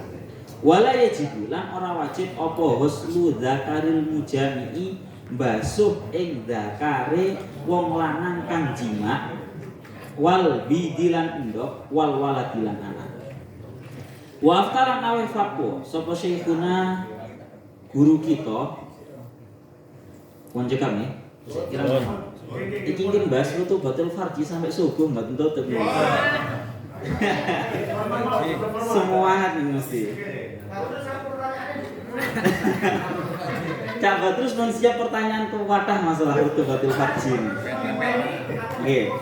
Wala yajibu lan ora wajib apa huslu zakaril mujami'i basuh ing zakare wong lanang kang jima wal bidilan endok wal waladilan anak. Wa aftaran awe fatwa sapa syekhuna guru kita konco kami kira-kira iki ingin bahas rutubatul farji sampai subuh mbak tutup semua nih mesti coba terus siap pertanyaan ke wadah masalah rutubatul farji ini oke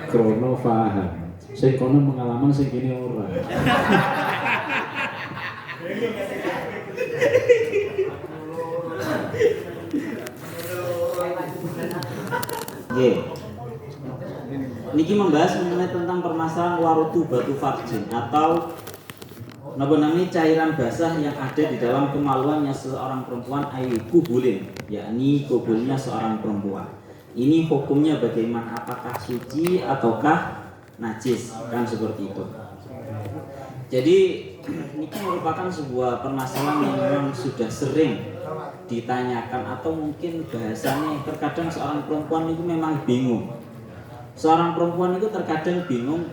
krono faham sing kono pengalaman sing kene ora. Niki membahas mengenai tentang permasalahan warutubatu farjin atau napa namanya cairan basah yang ada di dalam kemaluannya seorang perempuan ayu kubulin, yakni kubulnya seorang perempuan. Ini hukumnya bagaimana? Apakah suci ataukah najis? Kan seperti itu. Jadi ini merupakan sebuah permasalahan yang memang sudah sering ditanyakan, atau mungkin bahasanya terkadang seorang perempuan itu memang bingung. Seorang perempuan itu terkadang bingung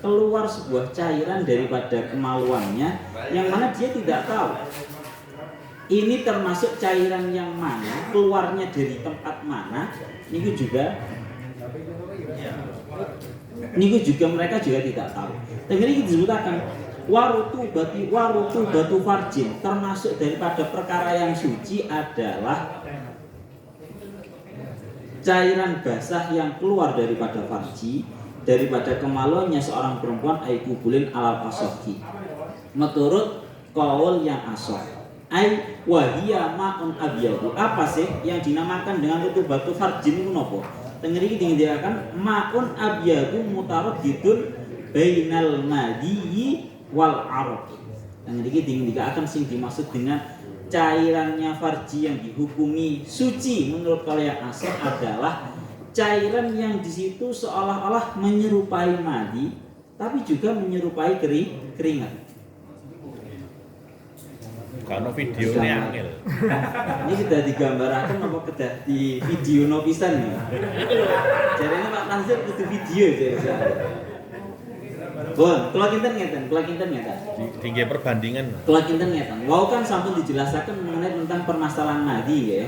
keluar sebuah cairan daripada kemaluannya yang mana dia tidak tahu ini termasuk cairan yang mana, keluarnya dari tempat mana. Niku juga mereka juga tidak tahu. Dan ini disebutkan warutu batu farjin, termasuk daripada perkara yang suci adalah cairan basah yang keluar daripada farji, daripada kemaluannya seorang perempuan, aikubulin alal asohi, menurut kaul yang asoh. Ai wahia ma'un abyadu. Apa sih yang dinamakan dengan rutubatu farjin itu nopo? Tengeri dikatakan ma'un abyadu mutaraddidun bainal madiyyi wal araq. Tengeri dikatakan sing dimaksud dengan cairannya farji yang dihukumi suci menurut kalau yang asal adalah cairan yang di situ seolah-olah menyerupai madi, tapi juga menyerupai keringat. Kalau video ini angel. Ini sudah digambarkan apa kedah di video no pisan nih. Jadi ini Pak Tanzil itu video saya. Kalau kinten ngeten. Tinggi perbandingan. Kalau kinten ngeten. Wau kan sampun dijelaskan mengenai tentang permasalahan nadi ya.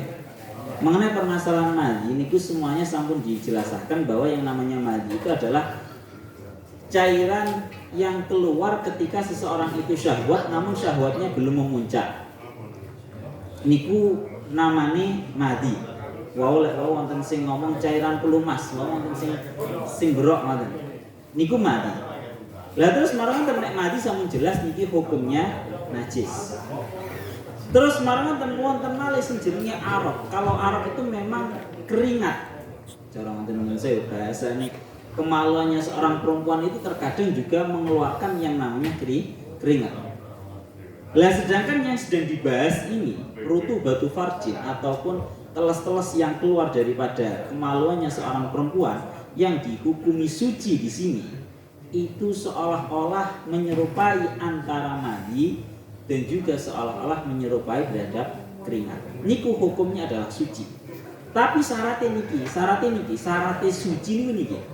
Mengenai permasalahan nadi ini semuanya sampun dijelaskan bahwa yang namanya nadi itu adalah cairan yang keluar ketika seseorang itu syahwat namun syahwatnya belum memuncak. Niku namanya madi. Wau wonten sing ngomong cairan pelumas, wonten sing berok ngoten. Niku madi. Lah terus marang nek madi sampun jelas niki hukumnya najis. Terus marang wonten malih sing jenenge araq. Kalau araq itu memang keringat. Cara ngoten saya bahasane kemaluannya seorang perempuan itu terkadang juga mengeluarkan yang namanya keringat. Lah sedangkan yang sedang dibahas ini rutubatu farjin ataupun teles-teles yang keluar daripada kemaluannya seorang perempuan yang dihukumi suci di sini itu seolah-olah menyerupai antara madi dan juga seolah-olah menyerupai terhadap keringat. Niku hukumnya adalah suci. Tapi syaratnya suci niki.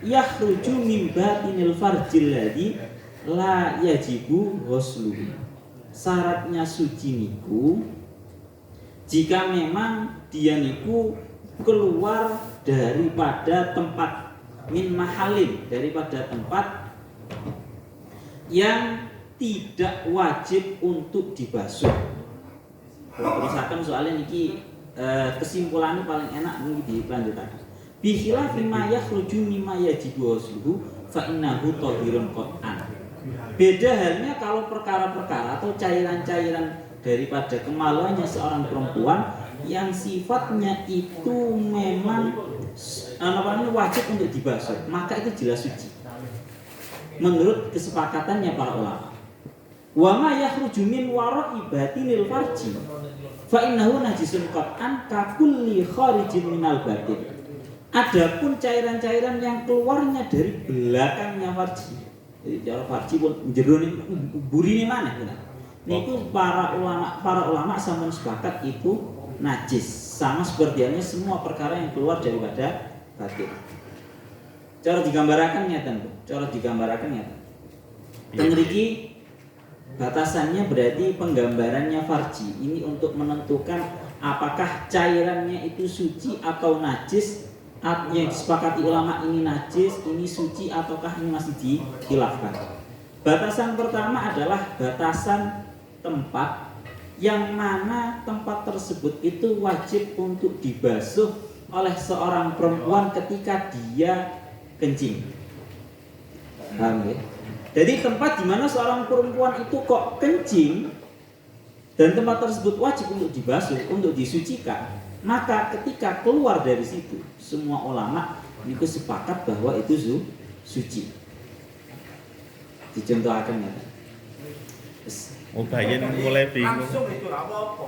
Yakhruju min batinil farjil ladzi la yajibu ghusluhu. Syaratnya suci niku jika memang dia niku keluar daripada tempat min mahalin, daripada tempat yang tidak wajib untuk dibasuh. Terusakan soalnya niki kesimpulannya paling enak niki dilanjutkan. Bihilafi ma yakhruju mimma yajibu ghusluhu fa innahu tahirun qat'an. Beda halnya kalau perkara-perkara atau cairan-cairan daripada kemaluannya seorang perempuan yang sifatnya itu memang wajib untuk dibasuh, maka itu jelas suci menurut kesepakatannya para ulama. Wa ma yakhruju min wara'i batinil farji fa innahu najisun qat'an ka kulli kharijin minal batin. Adapun cairan-cairan yang keluarnya dari belakangnya farji, jadi cara farji pun jerone burine mana benar. Niku para ulama sampun sepakat itu najis, sama sepertinya semua perkara yang keluar daripada batin. Cara digambarkan nyata. Tengriki batasannya berarti penggambarannya farji ini untuk menentukan apakah cairannya itu suci atau najis. Yang disepakati ulama ini najis, ini suci ataukah ini masih dikhilafkan. Batasan pertama adalah batasan tempat yang mana tempat tersebut itu wajib untuk dibasuh oleh seorang perempuan ketika dia kencing. Paham ya? Jadi tempat di mana seorang perempuan itu kok kencing dan tempat tersebut wajib untuk dibasuh, untuk disucikan. Maka ketika keluar dari situ, semua ulama itu sepakat bahwa itu suci. Dicontohkan ya. Oh, bayen mulai bingung. Langsung itu lah apa-apa.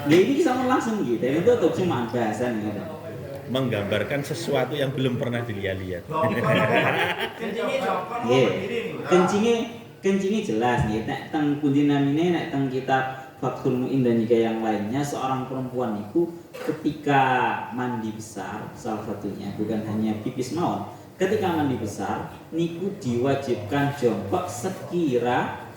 Nggih iki sama langsung gitu. Itu tuh cuma bahasan gitu. Menggambarkan sesuatu yang belum pernah dilihat. Kencingnya jokon Nggih. berdiri nih. Kencingnya jelas nih. Nek teng pundi namine nek teng kitab Fathul Mu'in dan juga yang lainnya, seorang perempuan itu ketika mandi besar, salah satunya bukan hanya pipis mawon, ketika mandi besar niku diwajibkan jongkok sekira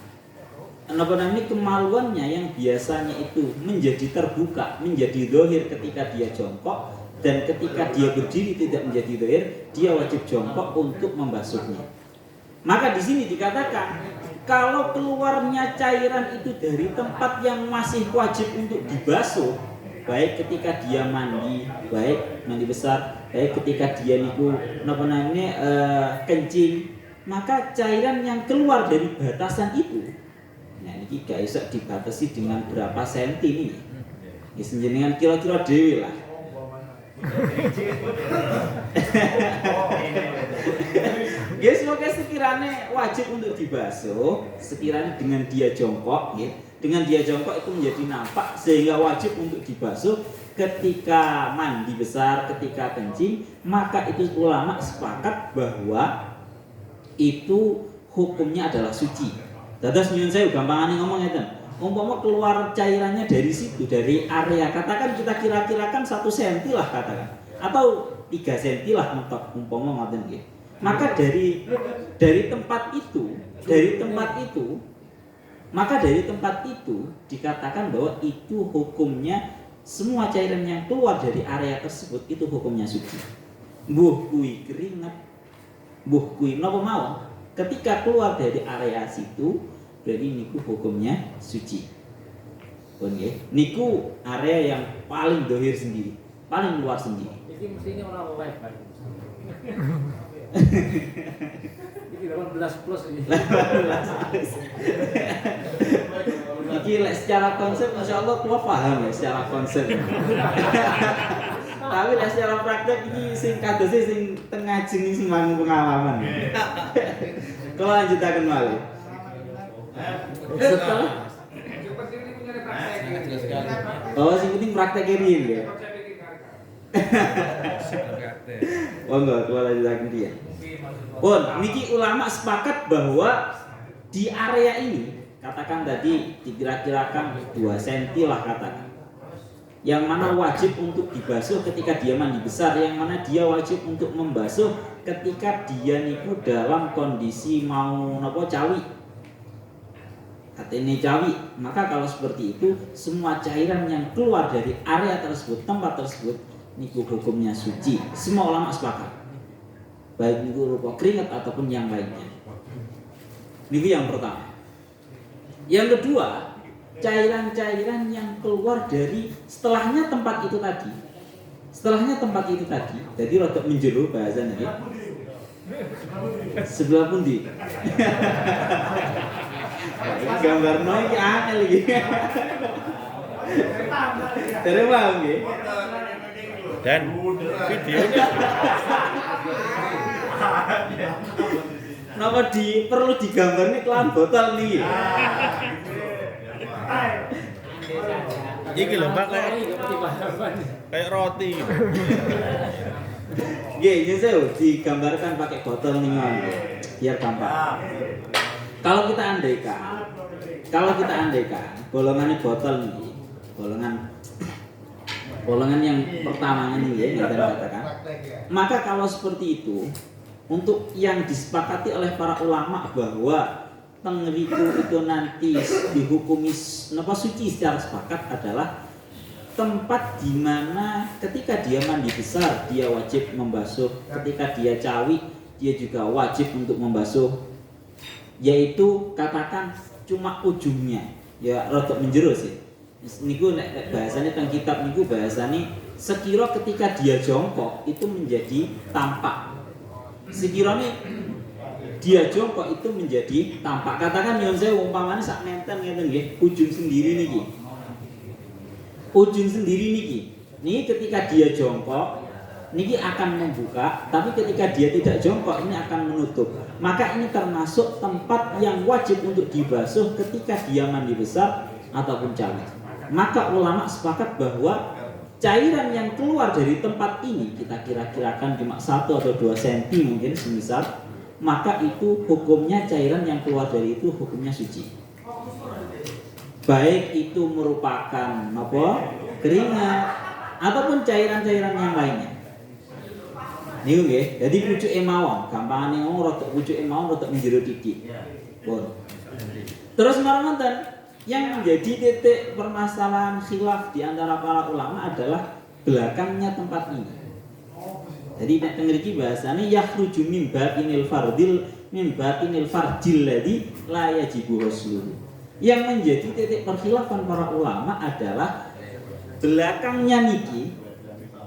apa namanya kemaluannya yang biasanya itu menjadi terbuka, menjadi zahir ketika dia jongkok, dan ketika dia berdiri tidak menjadi zahir, dia wajib jongkok untuk membasuhnya. Maka di sini dikatakan kalau keluarnya cairan itu dari tempat yang masih wajib untuk dibasuh, baik ketika dia mandi, baik mandi besar, baik ketika dia niku napa namanya kencing, maka cairan yang keluar dari batasan itu, nah ini gak bisa dibatasi dengan berapa senti nih. Ya senjenengan kira-kira dewi lah. Ya semoga sekiranya wajib untuk dibasuh, sekiranya dengan dia jongkok, ya, dengan dia jongkok itu menjadi nampak sehingga wajib untuk dibasuh ketika mandi besar, ketika kencing, maka itu ulama sepakat bahwa itu hukumnya adalah suci. Dados nyuwun saya gampangane ngomong ngeten. Umpama keluar cairannya dari situ, dari area, katakan kita kira-kirakan 1 cm lah katakan, atau 3 cm lah mentok umpama ngoten nggih. Maka dari tempat itu, maka dari tempat itu dikatakan bahwa itu hukumnya semua cairan yang keluar dari area tersebut itu hukumnya suci. Mbuh kuwi keringat, mbuh kuwi napa mawon, ketika keluar dari area situ berarti niku hukumnya suci. Pun nggih, niku area yang paling dohir sendiri, paling luar sendiri. Iki mestinya ora wifi. Iki 18 plus ini. Iki lek secara konsep masyaallah kula paham ya secara konsep. Tapi lek secara praktek iki sing kadose sing tengah jeneng sing mangun pengalaman. Kalau lanjutaken malih. Setelah oh, sing penting praktek riyen ya. Enggak, kalau lanjutaken dia. Pun niki ulama sepakat bahwa di area ini, katakan tadi dikira-kirakan 2 cm lah katakan, yang mana wajib untuk dibasuh ketika dia mandi besar, yang mana dia wajib untuk membasuh ketika dia niku dalam kondisi mau nopo cawi, katanya cawi. Maka kalau seperti itu, semua cairan yang keluar dari area tersebut, tempat tersebut, niku hukumnya suci. Semua ulama sepakat, baik niku rupa keringat ataupun yang lainnya. Niku yang pertama. Yang kedua, cairan-cairan yang keluar dari setelahnya tempat itu tadi. Jadi rodok menjero bahasanya ya. Sebelah pundi? Gambar noy iki angel iki. Terus paham nggih? Dan videonya Napa perlu digambarnya kelan botol nih? iki lho Pak kayak roti gitu. Nggih, nyusul digambarkan pakai botol nih biar gampang. Kalau kita andaikan bolongannya botol nih, bolongan yang pertamanya nih ya, yang kita katakan. Maka kalau seperti itu, untuk yang disepakati oleh para ulama bahwa tengriku itu nanti dihukumi napa suci secara sepakat adalah tempat di mana ketika dia mandi besar dia wajib membasuh, ketika dia cawi dia juga wajib untuk membasuh, yaitu katakan cuma ujungnya ya rodok menjero sih. Niku nek bahasanya teng kitab niku bahasane sekira ketika dia jongkok itu menjadi tampak. Sekiranya dia jongkok itu menjadi tampak. Katakan yang saya umpamanya sak menten ngeten nggih, ujung sendiri niki. Niki ketika dia jongkok niki akan membuka, tapi ketika dia tidak jongkok ini akan menutup. Maka ini termasuk tempat yang wajib untuk dibasuh ketika dia mandi besar ataupun cawit. Maka ulama sepakat bahwa cairan yang keluar dari tempat ini kita kira-kirakan cuma 1 atau 2 cm mungkin semisal, maka itu hukumnya cairan yang keluar dari itu hukumnya suci. Baik itu merupakan apa? Keringat ataupun cairan-cairan yang lainnya. Niku nggih, dadi pucuke mawon, gampangane ngomong rada pucuke mawon rada njero titik. Pun. Terus marang wonten yang menjadi titik permasalahan khilaf di antara para ulama adalah belakangnya tempat ini. Jadi nek teng mriki bahasane yakhruju min batinil farjil ladzi la yajibu ghusluhu. Yang menjadi titik perkhilafan para ulama adalah belakangnya niki,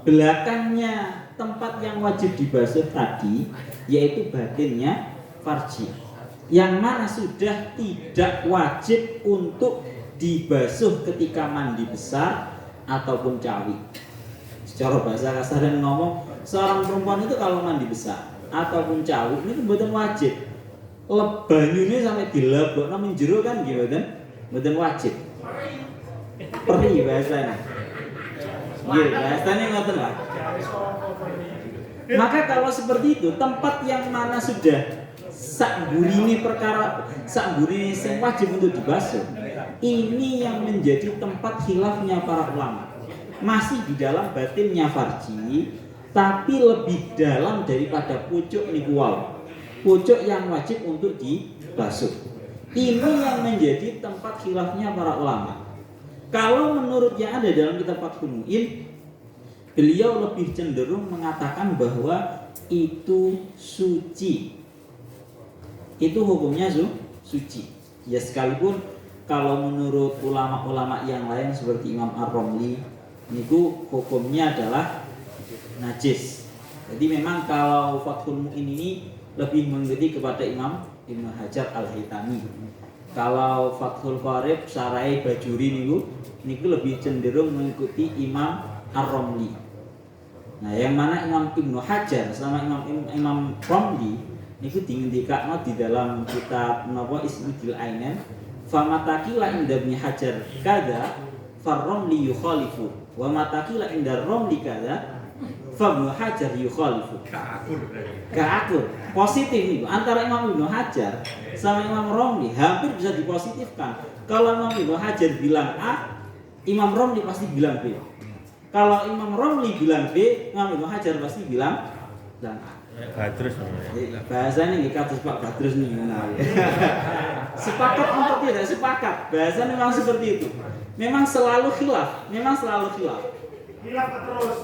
belakangnya tempat yang wajib dibasuh tadi, yaitu batinnya farji, yang mana sudah tidak wajib untuk dibasuh ketika mandi besar ataupun cawit. Secara bahasa kasar ngomong, seorang perempuan itu kalau mandi besar ataupun cawit ini mboten wajib. Banyune sampai dilebokno ning jero kan nggih mboten wajib. Perih bahasanya. Nggih, bahasanya ngoten lah. Maka kalau seperti itu, tempat yang mana sudah sakburine perkara sakburine sing wajib untuk dibasuh, ini yang menjadi tempat khilafnya para ulama. Masih di dalam batinnya farji, tapi lebih dalam daripada pucuk niku wau. Pucuk yang wajib untuk dibasuh. Ini yang menjadi tempat khilafnya para ulama. Kalau menurut yang ada dalam kitab Fathul Mu'in, beliau lebih cenderung mengatakan bahwa itu suci. Itu hukumnya suci. Ya sekalipun kalau menurut ulama-ulama yang lain seperti Imam Ar-Romli, niku hukumnya adalah najis. Jadi memang kalau Fathul Mu'in ini lebih mengikuti kepada Imam Ibnu Hajar Al-Haytami. Kalau Fathul Qarib Sarai Bajuri niku lebih cenderung mengikuti Imam Ar-Romli. Nah, yang mana Imam Ibnu Hajar sama Imam Romli niku dingendikakno di dalam kitab napa Ismudil Ainen, famatakila inda Ibnu Hajar kada farromli yukhalifu wa matakila inda Romli kada Ibnu Hajar yukhalifu. Gak positif nih antara Imam Ibnu Hajar sama Imam Romli hampir bisa dipositifkan. Kalau Imam Ibnu Hajar bilang A, Imam Romli pasti bilang B. Kalau Imam Romli bilang B, Imam Ibnu Hajar pasti bilang A. Badrus bahasanya nggih kados Pak Badrus nih. Sepakat untuk tidak sepakat, bahasanya memang seperti itu. Memang selalu khilaf, Khilaf terus.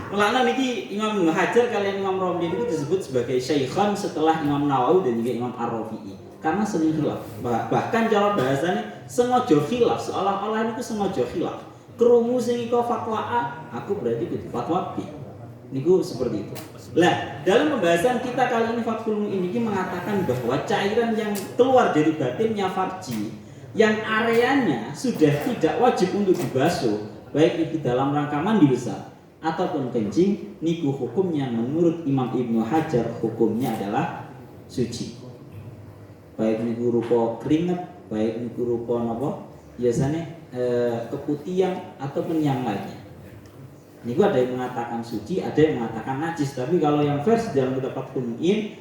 Mulane niki Imam Ibnu Hajar kalian Imam Romli itu disebut sebagai syaikhan setelah Imam Nawawi dan juga Imam Ar-Rafi'i. Karena sering khilaf. Bahkan cara bahasanya sengaja khilaf, seolah-olah itu sengaja khilaf. Krungu sing iko fatwa A, aku berarti kudu fatwa B. Niku seperti itu. Lah, dalam pembahasan kita kali ini Fathul Mu'in ini mengatakan bahwa cairan yang keluar dari batinnya farji yang areanya sudah tidak wajib untuk dibasuh, baik itu dalam rangka mandi besar ataupun kencing, niku hukumnya menurut Imam Ibnu Hajar hukumnya adalah suci. Baik niku rupa keringat, baik niku rupa napa biasanya keputihan ataupun yang lainnya. Niku ada yang mengatakan suci, ada yang mengatakan najis. Tapi kalau yang versi dalam kitab Fathul Mu'in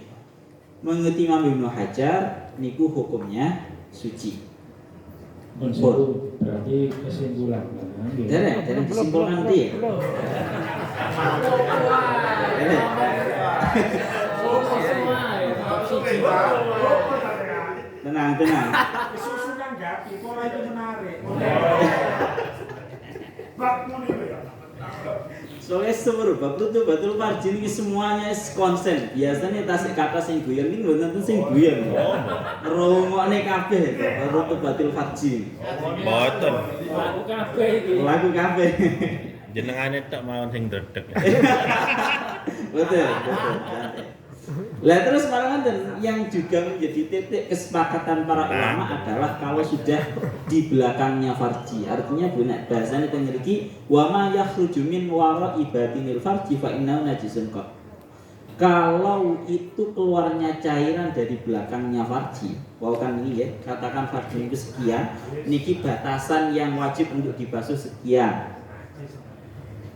mengikuti Imam Ibnu Hajar, niku hukumnya suci. Berarti kesimpulan. Dari kesimpulan dia. Tenang. Susunan gapi, pola itu menarik. Bakmu nih ya. Soalnya semeru bab itu batul marji ini semuanya konsen. Biasanya tasik kata sing guyon ini nonton sing guyon. Rungokne kabeh baru batul marji. Boten. Lagu kabeh. Jenengane tok mawon sing dredeg. Betul. Lah terus malah yang juga menjadi titik kesepakatan para ulama adalah kalau sudah di belakangnya farji. Artinya benak bahasanya itu ngeriki wa ma yakhruju min wara'i batinil farji fa innahu najisun qat. Kalau itu keluarnya cairan dari belakangnya farji, wow kan ini ya, katakan farji itu sekian, niki batasan yang wajib untuk dibasuh sekian.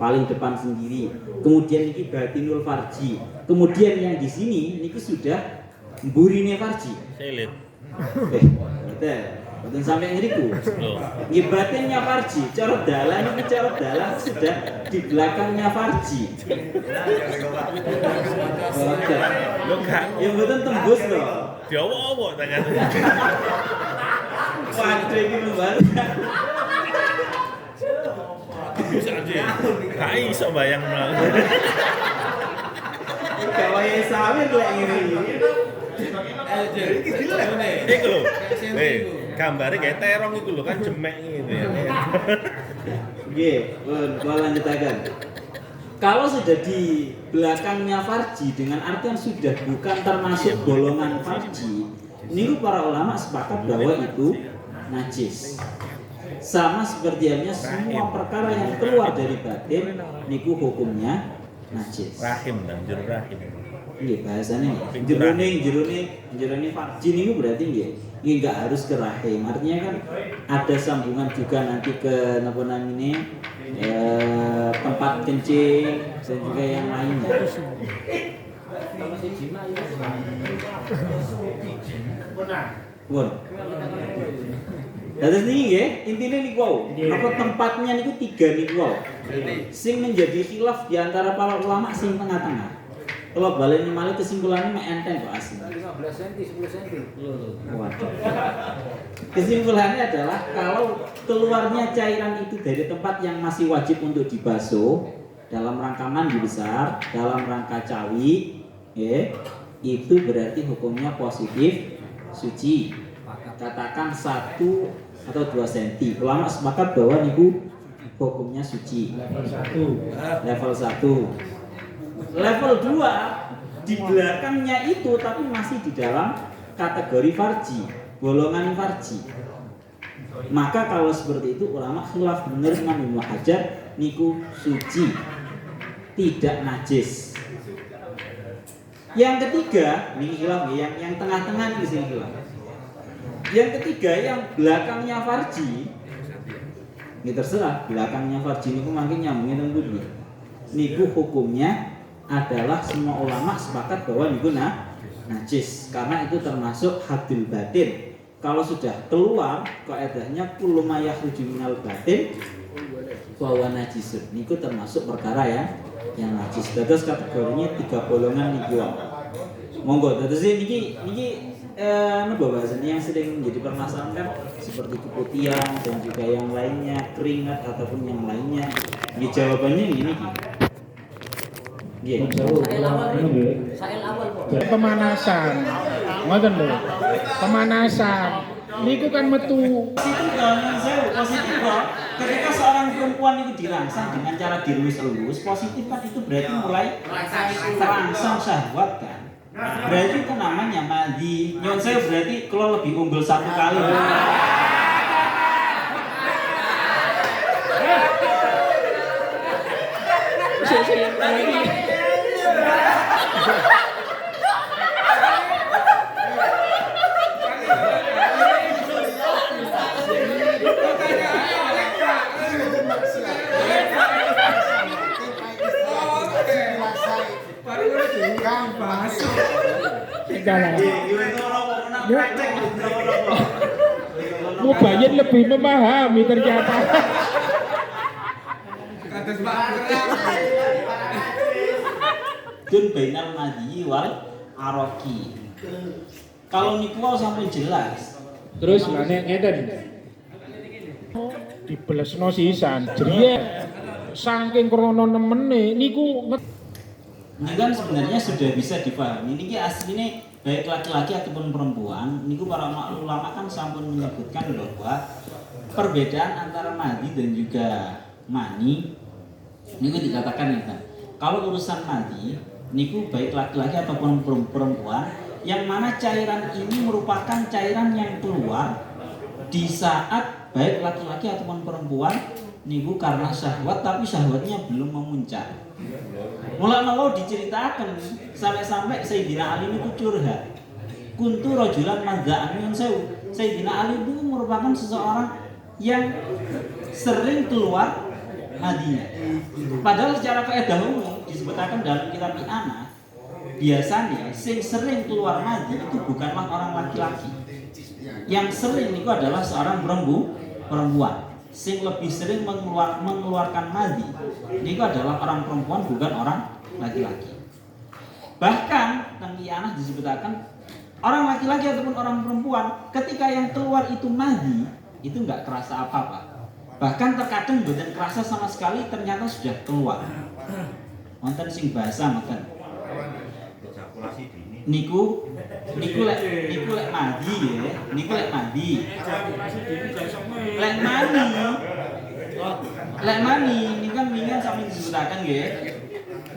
Paling depan sendiri, kemudian niki batinul farji, kemudian yang di sini niki sudah mburine farji. Selit. Kita betul sampai ngiriku. Niki batinnya farji, cara dalan sudah di belakangnya farji. Lo gak Yang betul tembus loh. diowok-owok tangan. Waduh ini membaru. Bisa aja. Gak iso bayang nang. Kayak sawit lek ngene iki. Iku lho. Gambare kayak terong iku lho kan jemek gitu ya. Nggih, gua lanjutakan. Kalau sudah di belakangnya farji dengan artian sudah bukan termasuk golongan farji, ini para ulama sepakat bahwa itu najis. Sama seperti halnya semua perkara yang keluar dari batin niku hukumnya najis. Rahim dan jero rahim. Nggih bahasane jerone farji niku berarti nggih enggak harus ke rahim. Artinya kan ada sambungan juga nanti ke napa namanya tempat kencing dan juga yang lainnya. Pun. Terus niki nggih, intine niku wau. Apa tempatnya niku 3 niku wau. Sing menjadi khilaf di antara para ulama sing tengah-tengah. Kalau baleni malih kesimpulannya mek enteng kok asli. 15 cm, 10 cm. Waduh. Kesimpulannya adalah kalau keluarnya cairan itu dari tempat yang masih wajib untuk dibasuh dalam rangka mandi besar, dalam rangka cawi, ya, itu berarti hukumnya positif suci. Katakan 1 atau 2 cm. Ulama sepakat bahwa niku hukumnya suci. Level 1. Level 2 di belakangnya itu tapi masih di dalam kategori farji, golongan farji. Maka kalau seperti itu ulama khilaf bener Imam Ibnu Hajar niku suci, tidak najis. Yang ketiga, niki khilaf yang tengah-tengah niki sing khilaf. Yang ketiga yang belakangnya farji, ini terserah belakangnya farji niku mungkin nyambungnya teng pundi. Niku hukumnya adalah semua ulama sepakat bahwa niku najis karena itu termasuk hadil batin. Kalau sudah keluar kaidahnya kullu ma yakhruju minal batin bahwa najisun niku termasuk perkara yang najis. Terus kategorinya 3 golongan niku. Monggo terus niki napa bahasanya yang sering menjadi permasalahan kan seperti keputihan dan juga yang lainnya, keringat ataupun yang lainnya. Ini jawabannya ini. Sail awal kok. Pemanasan, ngoten lho. Pemanasan. Niku kan metu. Positif kok. Ketika seorang perempuan itu dirangsang dengan cara dielus-elus, positif kan itu berarti mulai terangsang syahwat kan. Berarti itu namanya madi. Nyon saya berarti kalau lebih unggul 1 kali. Mubayyin lebih memahami ternyata. Dun bainal madi wal aroki. Kalau niku sampai jelas. Terus ngene ngeten. Diblesno sisan. Jriye saking krana nemene niku ini kan sebenarnya sudah bisa dipahami. Ini aslinya baik laki-laki ataupun perempuan. Niku para ulama kan sampun menyebutkan bahwa perbedaan antara madi dan juga mani. Niku dikatakan ya, kalau urusan madi niku baik laki-laki ataupun perempuan, yang mana cairan ini merupakan cairan yang keluar di saat baik laki-laki ataupun perempuan niku karena syahwat, tapi syahwatnya belum memuncak. Mulai mau diceritakan sampai-sampai Sayyidina Ali itu curhat. Kuntu rajulan madza'an min sewu. Sayyidina Ali itu merupakan seseorang yang sering keluar madinya. Padahal secara kaidah umum disebutkan dalam kitab I'anah, biasanya yang sering keluar madi itu bukanlah orang laki-laki. Yang sering itu adalah seorang perempuan. Sing lebih sering mengeluarkan madi itu adalah orang perempuan, bukan orang laki-laki. Bahkan dalam I'anah disebutkan orang laki-laki ataupun orang perempuan ketika yang keluar itu madi itu nggak kerasa apa-apa. Bahkan terkadang bukan kerasa sama sekali, ternyata sudah keluar. Wonten sing bahasa mboten. Niku lek mandi ya. Niku lek mandi. Lek mani ini kan mingan sampai disebutaken nggih.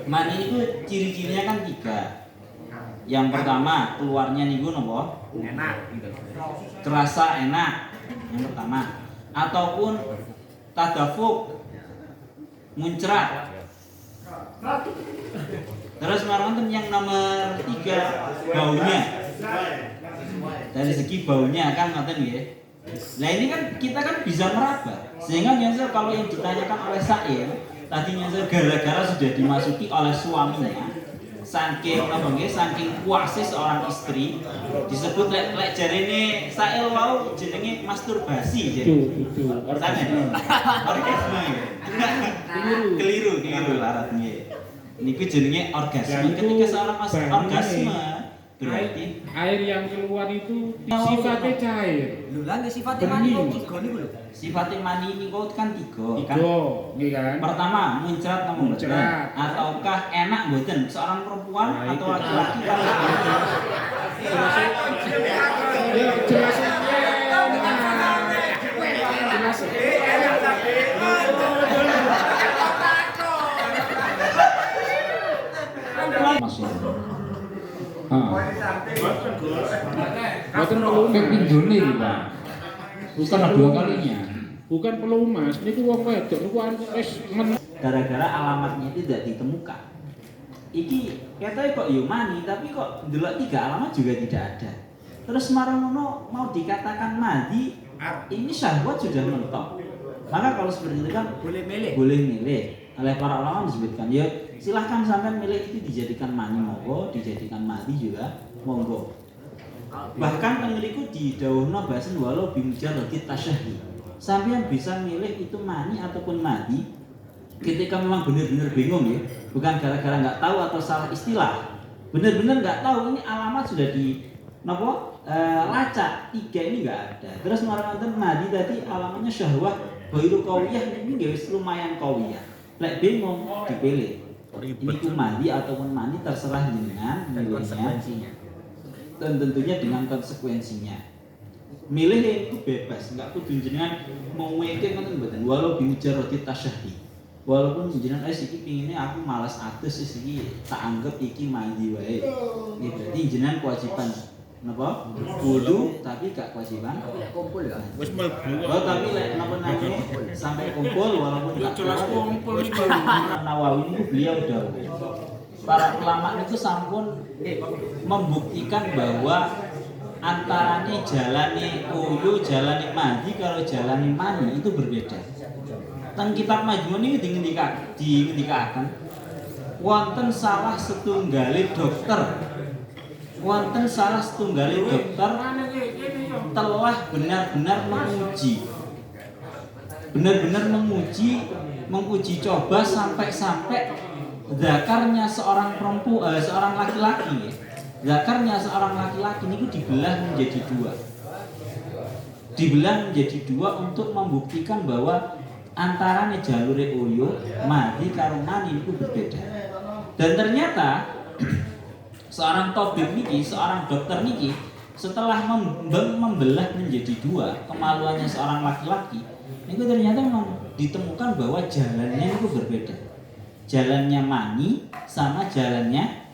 Mani itu ciri-cirinya kan 3. Yang pertama keluarnya niku napa? Enak gitu. Terasa enak. Yang pertama. Ataupun tadafuk, muncrat. Terus marwonten yang nomor 3 baunya. Dari segi baunya kan ngoten nggih. Nah ini kan kita kan bisa meraba. Sehingga nyasar kalau yang ditanyakan oleh Sa'il tadi nyasar gara-gara sudah dimasuki oleh suaminya. Saking apa nggih, saking puasnya seorang istri disebut lek jarene Sa'il wau jenenge masturbasi jadi. Itu Orgasme. Keliru larat nggih. Niku jenenge orgasme. Ketika seorang orgasme berarti air yang keluar itu sifatnya cair. Lho lah nggih sifate mani kok 3 niku lho. Sifate mani niku kan 3 kan. Nggih kan? Pertama, muncrat atau mboten? Ataukah enak mboten? Seorang perempuan atau laki-laki kan? Boten perlu Kepindone iki, Pak. Bukan 2 kalinya. bukan pelumas, niku wong wedok niku wis Gara-gara alamatnya itu tidak ditemukan. Iki katanya kok yo mani, tapi kok ndelok 3 alamat juga tidak ada. Terus marono mau dikatakan madi, ini syahwat sudah mentok. Maka kalau seperti itu kan boleh milih. Oleh para ulama disebutkan ya silahkan sampai milih itu dijadikan mani monggo, dijadikan madi juga monggo. Bahkan tengeriku di dawuhna bahasan walau bimujarrati tasyahhi. Sampeyan bisa milih itu mani ataupun madi ketika memang benar-benar bingung ya, bukan gara-gara nggak tahu atau salah istilah. Benar-benar nggak tahu ini alamat sudah di lacak 3 ini nggak ada. Terus nonton madi tadi alamatnya syahwah ghairu qawiyah, ini nggak wis lumayan qawiyah. Lek bingung dipilih. Ini ku mandi ataupun mani terserah dengan milihnya dan tentunya dengan konsekuensinya. Milih itu bebas, nggak kudu jenengan mau ngeke ngoten mboten. Walau bimujarrati tasyahhi. Walaupun jenengan iki pingine aku malas atus iki tak anggap iki mandi wae. Ini berarti jenengan kewajiban napa? Wudu tapi gak kewajiban Kumpul ya. Wis mlebu. Oh tapi lek napa-napa sampai kumpul walaupun tak Jelas kumpul iki. Nawawi itu beliau dahulu. Para ulama itu sampun membuktikan bahwa antaranya jalani uyu, jalani mandi kalau jalani mani itu berbeda. Teng kitab Majmu' ini dingendikaken wonten salah setunggali dokter telah benar-benar menguji coba sampai zakarnya seorang laki-laki ini dibelah menjadi dua untuk membuktikan bahwa antaranya jalure uyu madi karo mani itu berbeda. Dan ternyata seorang dokter niki setelah membelah menjadi 2 kemaluannya seorang laki-laki itu ternyata memang ditemukan bahwa jalannya itu berbeda. jalannya mani sama jalannya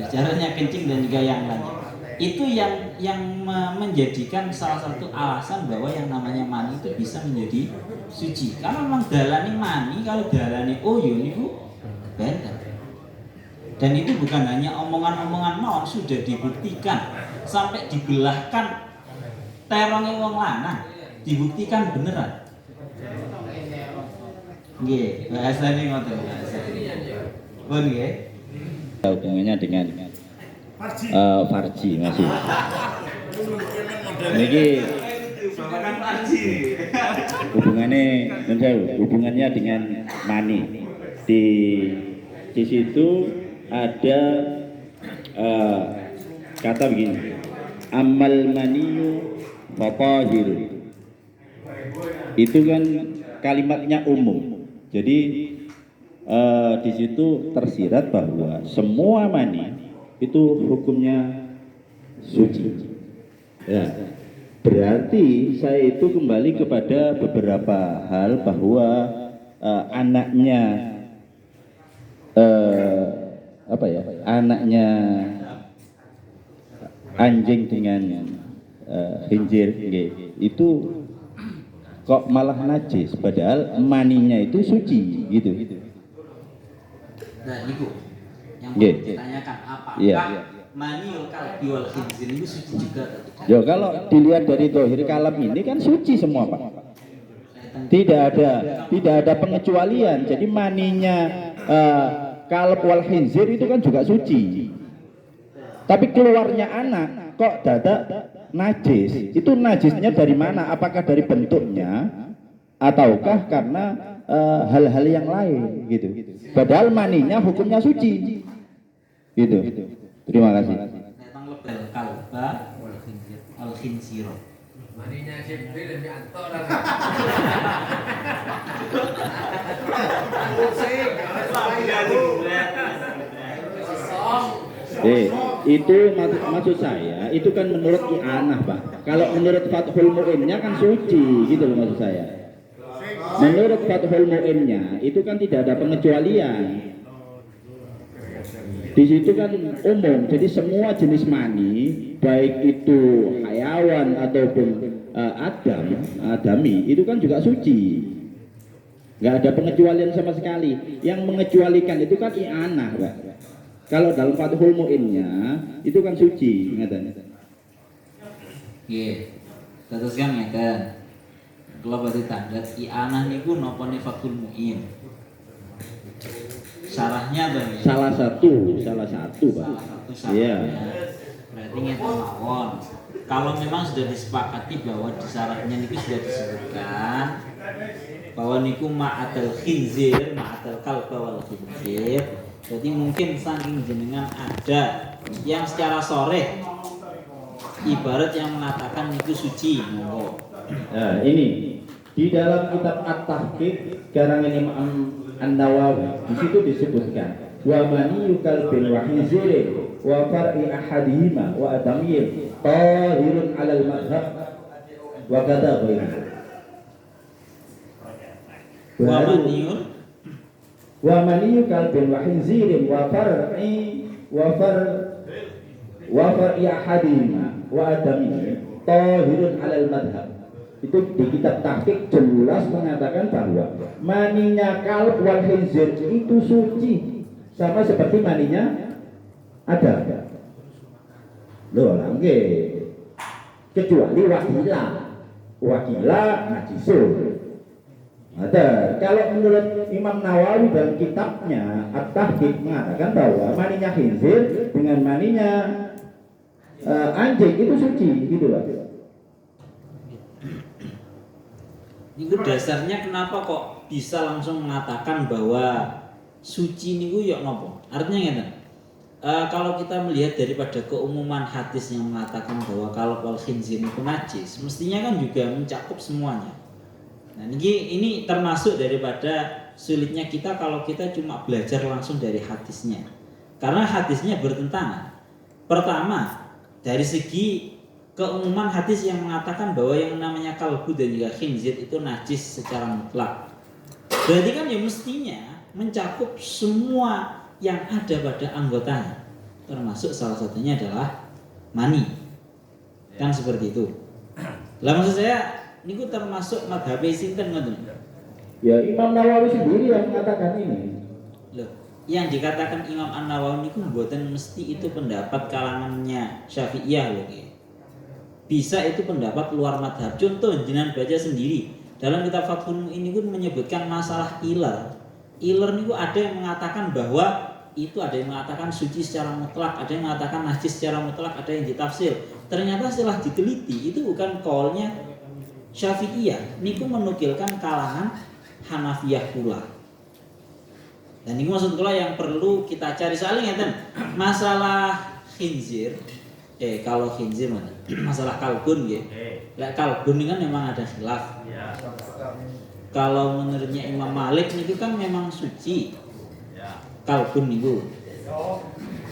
jalannya kencing dan juga yang lain. Itu yang menjadikan salah satu alasan bahwa yang namanya mani itu bisa menjadi suci. Karena memang dalane mani, kalau dalane oyo niku benten. Dan itu bukan hanya omongan-omongan mawon, sudah dibuktikan sampai dibelahkan terongnya wong lanang, dibuktikan beneran. Nggih, bahasane ngoten bahasane. Pun nggih. Hubungannya dengan Farji masih. Ini hubungannya dengan mani. Di situ ada kata begini, amal maniyu fatahir. Itu kan kalimatnya umum. Jadi di situ tersirat bahwa semua mani itu hukumnya suci. Ya, berarti saya itu kembali kepada beberapa hal bahwa anaknya anaknya anjing dengan khinzir itu kok malah najis, padahal maninya itu suci gitu. Nah, Ibu, yang mau ditanyakan apakah maniul kalbi wal khinzir itu suci juga? Ya, kalau dilihat dari dohir kalam ini kan suci semua, Pak. Tidak ada pengecualian. Jadi maninya kalb wal khinzir itu kan juga suci. Tapi keluarnya anak kok dadak najis. Itu najisnya dari mana? Apakah dari bentuknya ataukah karena hal-hal yang lain gitu. Padahal maninya hukumnya suci. Gitu. Terima kasih. Memang lebel kalba al khinzir. Maninya Jibril dan Yanto lah. Itu maksud saya, itu kan menurut i'anah, Pak. Kalau menurut Fathul Mu'innya kan suci, gitu loh maksud saya. Menurut Fathul Mu'innya itu kan tidak ada pengecualian. Di situ kan umum, jadi semua jenis mani, baik itu hayawan ataupun adami, itu kan juga suci. Nggak ada pengecualian sama sekali. Yang mengecualikan itu kan i'anah, Pak. Kalau dalam Fathul Mu'innya itu kan suci, ngeten. Nggih. Teruskan ngeten. Kalau berarti tandat i'anah niku napa ne Fathul Mu'in? Syarahnya apa ya? Salah satu, Pak. Iya. Berarti ngeten mawon. Kalau memang sudah disepakati bahwa di syarahnya niku sudah disebutkan bahwa niku ma'atal khinzir, ma'atal kalba wal khinzir. Jadi mungkin saking jenengan ada yang secara soreh ibarat yang mengatakan itu suci. Nah, ini di dalam kitab At-Tahqiq karangan Imam An-Nawawi di situ disebutkan wa maniyu kalbin wa khinzirin wa far'i ahadihima wa adamiyyin tahirun 'alal madhab wa kata ghairu. Wa maniyu kalbin wa khinzirin wa far'i ahadihima wa adamiyyin tahirun 'alal madhab. Itu di kitab Tahqiq jelas mengatakan bahwa maninya kalb wal khinzir itu suci sama seperti maninya ada. Loh, nggih. Kecuali wakila najisun. Ada. Kalau menurut Imam Nawawi dalam kitabnya At-Tahqiq mengatakan bahwa maninya khinzir dengan maninya anjing itu suci, gitu loh. Itu dasarnya kenapa kok bisa langsung mengatakan bahwa suci niku ya nopo? Artinya ngeten. Kalau kita melihat daripada keumuman hadis yang mengatakan bahwa kalau wal khinzir itu najis, mestinya kan juga mencakup semuanya. Nah, ini termasuk daripada sulitnya kita kalau kita cuma belajar langsung dari hadisnya. Karena hadisnya bertentangan. Pertama, dari segi keumuman hadis yang mengatakan bahwa yang namanya kalbu dan juga khinzir itu najis secara mutlak. Berarti kan ya mestinya mencakup semua yang ada pada anggotanya, termasuk salah satunya adalah mani. Kan seperti itu. Lah maksud saya niku termasuk madhab sinten ngoten. Ya Imam Nawawi sendiri yang mengatakan ini. Loh, yang dikatakan Imam An-Nawawi niku mboten mesti itu pendapat kalangannya Syafi'iyah loh. Bisa itu pendapat luar madhab. Contoh jenengan baca sendiri dalam kitab Fathul ini pun menyebutkan masalah ilar. Ilar niku ada yang mengatakan bahwa itu ada yang mengatakan suci secara mutlak, ada yang mengatakan najis secara mutlak, ada yang ditafsir. Ternyata setelah diteliti itu bukan kaulnya Syafi'iyah. Niku menukilkan kalangan Hanafiyah pula. Dan ini maksud kula yang perlu kita cari soalnya ngeten. Masalah khinzir, kalau khinzir mana? Masalah kalbun nggih. Lah kalbun ini kan memang ada khilaf. Kalau menurutnya Imam Malik niku kan memang suci. Kalbun niku.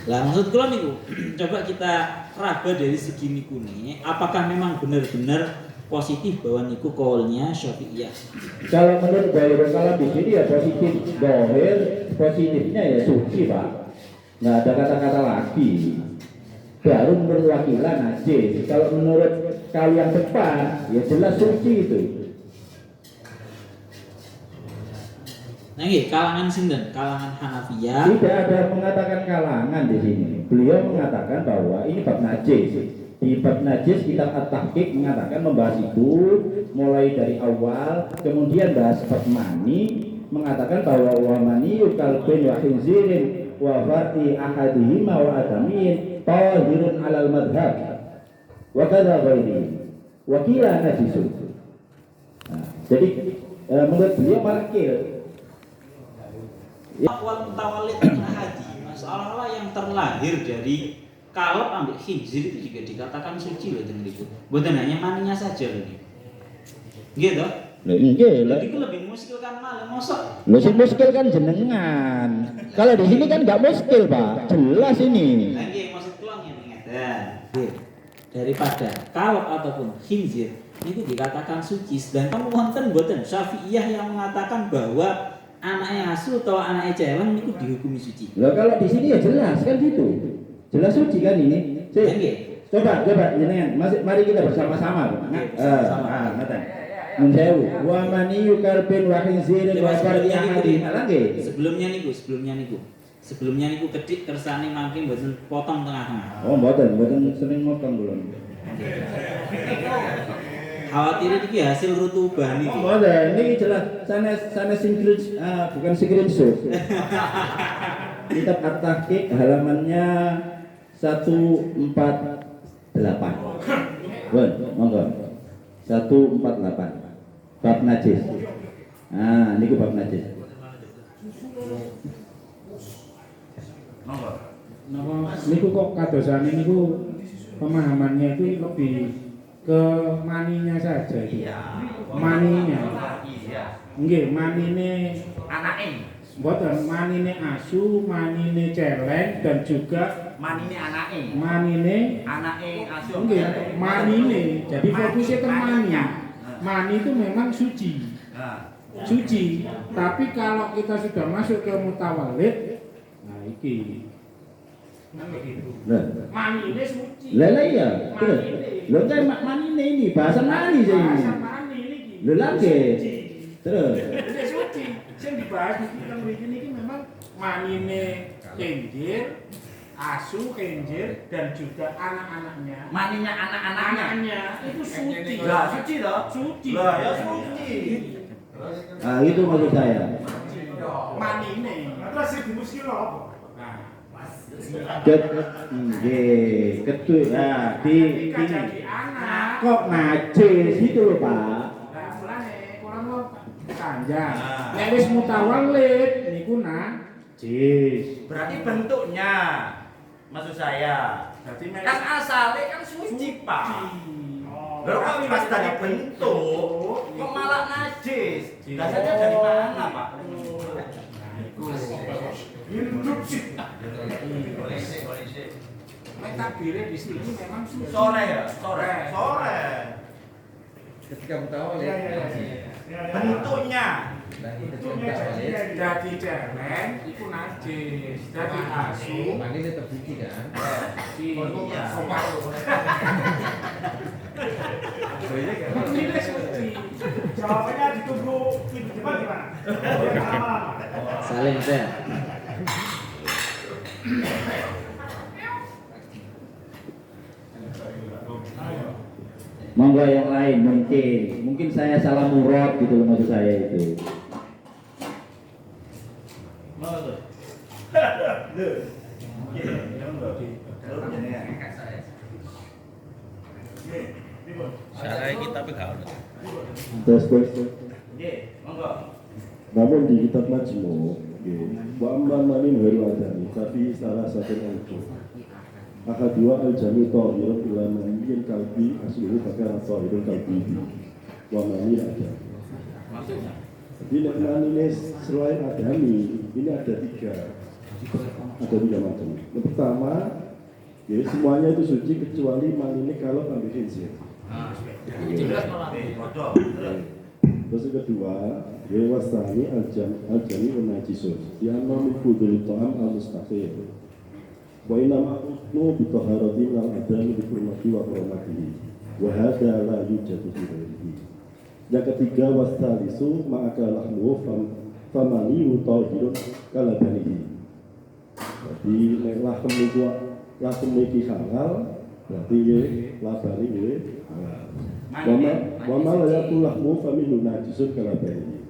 Lah maksud kula niku coba kita raba dari segi niku nih, apakah memang benar-benar positif bahwa niku kaulnya Syafi'iyah? Kalau menurut Bayrul Kalam di sini ya positif, dohir positifnya ya suci Pak, nggak ada kata-kata lagi. Baru menurut wakilan najis. Kalau menurut kalian depan ya jelas suci itu. Nah, ini kalangan sinten, kalangan Hanafiyah. Tidak ada mengatakan kalangan di sini. Beliau mengatakan bahwa ini bab najis. Di bab najis kitab At-Tahqiq mengatakan membahas itu mulai dari awal, kemudian bahas bab mani, mengatakan bahwa wa mani kalbin wa khinzirin wa far'i ahadihima wa adamin tahirun alal madhab wa kadza ghairi wa qila najisun. Nah, jadi menurut beliau markir Wal mutawallid min ahadi, masalah yang terlahir dari kalb ambil khinzir itu juga dikatakan suci loh dengan itu. Bukan hanya maninya saja loh ini. Gitu. Lho nggih, lho. Jadi itu lebih muskil kan malah mosok. Lho sing muskil kan jenengan. Kalau di sini kan nggak muskil, Pak. Jelas ini. Nah, nggih maksud kula ngeten. Daripada kalb ataupun khinzir itu dikatakan suci, sedangkan wonten mboten Syafi'iyah yang mengatakan bahwa anaknya asu atau anaknya celeng itu dihukumi suci. Loh kalau di sini ya jelas kan gitu. Jelas suci kan ini. Coba jenengan, mari kita bersama-sama. Ngaten. Nun sewu. Wa maniyu kalbin wa khinzirin wa far'i ahadin. Lagi. Sebelumnya niku kedik kersane mangke mboten potong tengah-tengah. Oh, mboten sering motong kula. Khawatir iki hasil rutubah niki. Oh, mboten, ini jelas sana bukan screenshot. Kitab At-Tahqiq halamannya 148. Bon, monggo. 148. Bab najis. Nah, niku bab najis. Napa niku kok kadosane niku pemahamannya itu lebih ke maninya saja. Maninya. Nggih, manine Anake. mboten manine asu, manine celeng dan juga Manine anake. manine Asu. nggih, manine. Jadi fokusnya ke mani. Mani itu memang suci. Suci. Tapi kalau kita sudah masuk ke mutawallid, nah iki mani ini suci. Lah iya. Terus. Lho kan manine ini bahasa mani sih ini. Bahasa mani ini. Lho lagi. Terus. Ini suci. Yang dibahas di film ini memang manine khinzir, asu khinzir dan juga anak-anaknya. Maninya anak-anaknya. Anaknya itu suci. Lah suci toh? Suci. Lah ya suci. Nah, itu maksud saya. Manine. Terus sing dimuskil apa? Ketu nah di Ketika ini jadi anak kok najis itu loh Pak. nah mulane kurang lo panjang. Nek wis mutawallid niku najis. Berarti bentuknya maksud saya. Berarti Kan asalnya kan suci, Pak. Lalu kok pas dari bentuk kok malah najis? Dasarnya dari mana, Pak? Hidup sih. Nek takbirnya di sini memang suci. Sore ya? Sore. ketika mutawalid. Bentuknya. Jadi cemen itu najis, jadi asu Mani tetap suci kan? iya. Jawabannya ditunggu minggu depan gimana? Lama-lama. Salim saya. Monggo yang lain mungkin saya salah murad gitu loh maksud saya itu. Sarai kita tapi gak ono. Terus Nggih, monggo. namun di kitab Majmu wa amman manin waru adami tapi salah satu itu akadua al-jami ta'irun ila maniyin kalbi aslihu fakar ta'irun kalbi wa mani ada jadi ini selain adami ini ada tiga macam. Yang pertama ya semuanya itu suci kecuali manine kalau ambil khinsir. Terus yang kedua, ya wasani al-jami najisun. Ya namin kudul ta'am al-mustaqir. Wa inama utnu bitaharatin al-adami bikurmati wa kurmatihi. Wa hadha la yujadu fi ghairihi. Yang ketiga wastalisu ma'aka lahmu famani utahirun kalabanihi. Jadi lahem itu lahem iki halal, berarti ya labani ya halal. Wama layatul lahmu faminu najisun kalabanihi.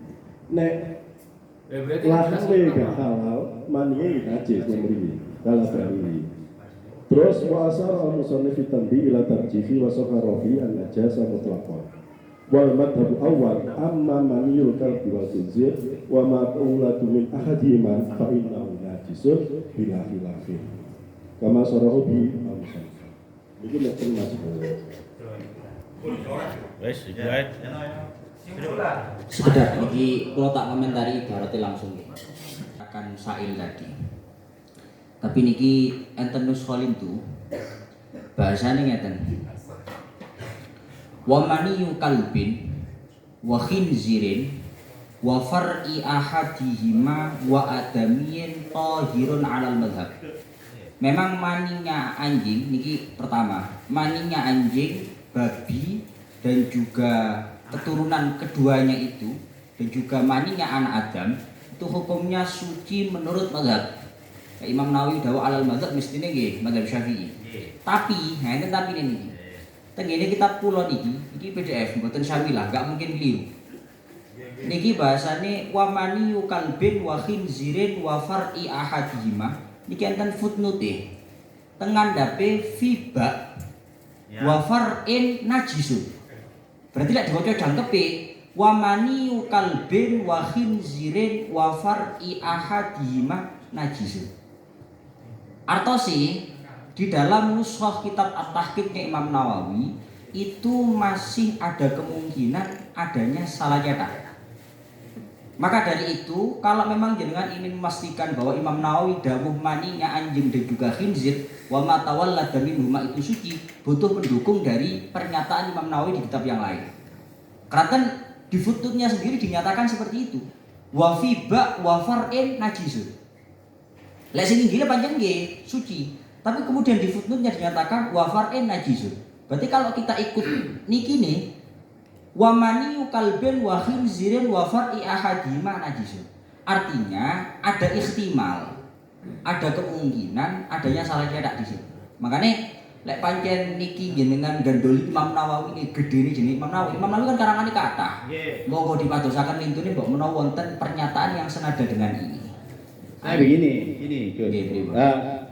Nek lahme gak halal, maniye najis memberi kalabanihi. Terus wa asar al-musannif tambi ila tarjihi wa sakharofi an-najasa mutlaqan. Wal madhab awal amma maniyul kalbi wal khinzir wa ma ta'ulatu min ahadihima fa innahu najisun bila khilafin kama sarahu bi al-musannif. Iki nek termasuk Wes, iki wae. Sekedar iki kalau tak komentari ibaratnya langsung akan sail tadi. Tapi niki enten nuskholin tuh bahasane ngeten. Wa maniyu kalbin wa khinzirin wa far'i ahadihima wa adamiyin tahirun 'alal madhab. Memang maninya anjing niki pertama, maninya anjing, babi dan juga keturunan keduanya itu dan juga maninya anak Adam itu hukumnya suci menurut mazhab. Imam Nawawi dawuh 'alal mazhab mestine nggih mazhab Syafi'i. Tapi, nah ini tapi ini. Tengene kitab kula niki PDF mboten syamilah, enggak mungkin keliru. Niki bahasane wa maniyu kalbin wa khinzirin wa far'i ahadihima. Niki enten footnote. Tengandhape fiba wa far'in najisun. Berarti lek diwaca jangkepe wa maniyu kalbin wa khinzirin wa far'i ahadihima najisun. Artose di dalam nushah kitab At-Tahqiqnya Imam Nawawi itu masih ada kemungkinan adanya salah cetak. Maka dari itu kalau memang jenengan ingin memastikan bahwa Imam Nawawi dawuh maninya anjing dan juga khinzir wa ma tawallada minhuma itu suci, butuh pendukung dari pernyataan Imam Nawawi di kitab yang lain. Karena di footnote-nya sendiri dinyatakan seperti itu. Wa fi ba wa far'in najisun. Lek sing inggile panjang nggih suci. Tapi kemudian di footnote-nya dinyatakan wa far'in najisun. Berarti kalau kita ikut niki nih wa maniyu kalbin wa khinzirin wa far'i ahadihima najisun. Artinya ada ihtimal, ada kemungkinan adanya salah cetak di sini. Makanya lek pancen niki jenengan gandoli Imam Nawawi ini gedene jenenge Imam Nawawi. Imam Nawawi kan karangane kathah. Monggo dipadosaken lintune mbok menawa wonten pernyataan yang senada dengan ini. Nah begini, Gus.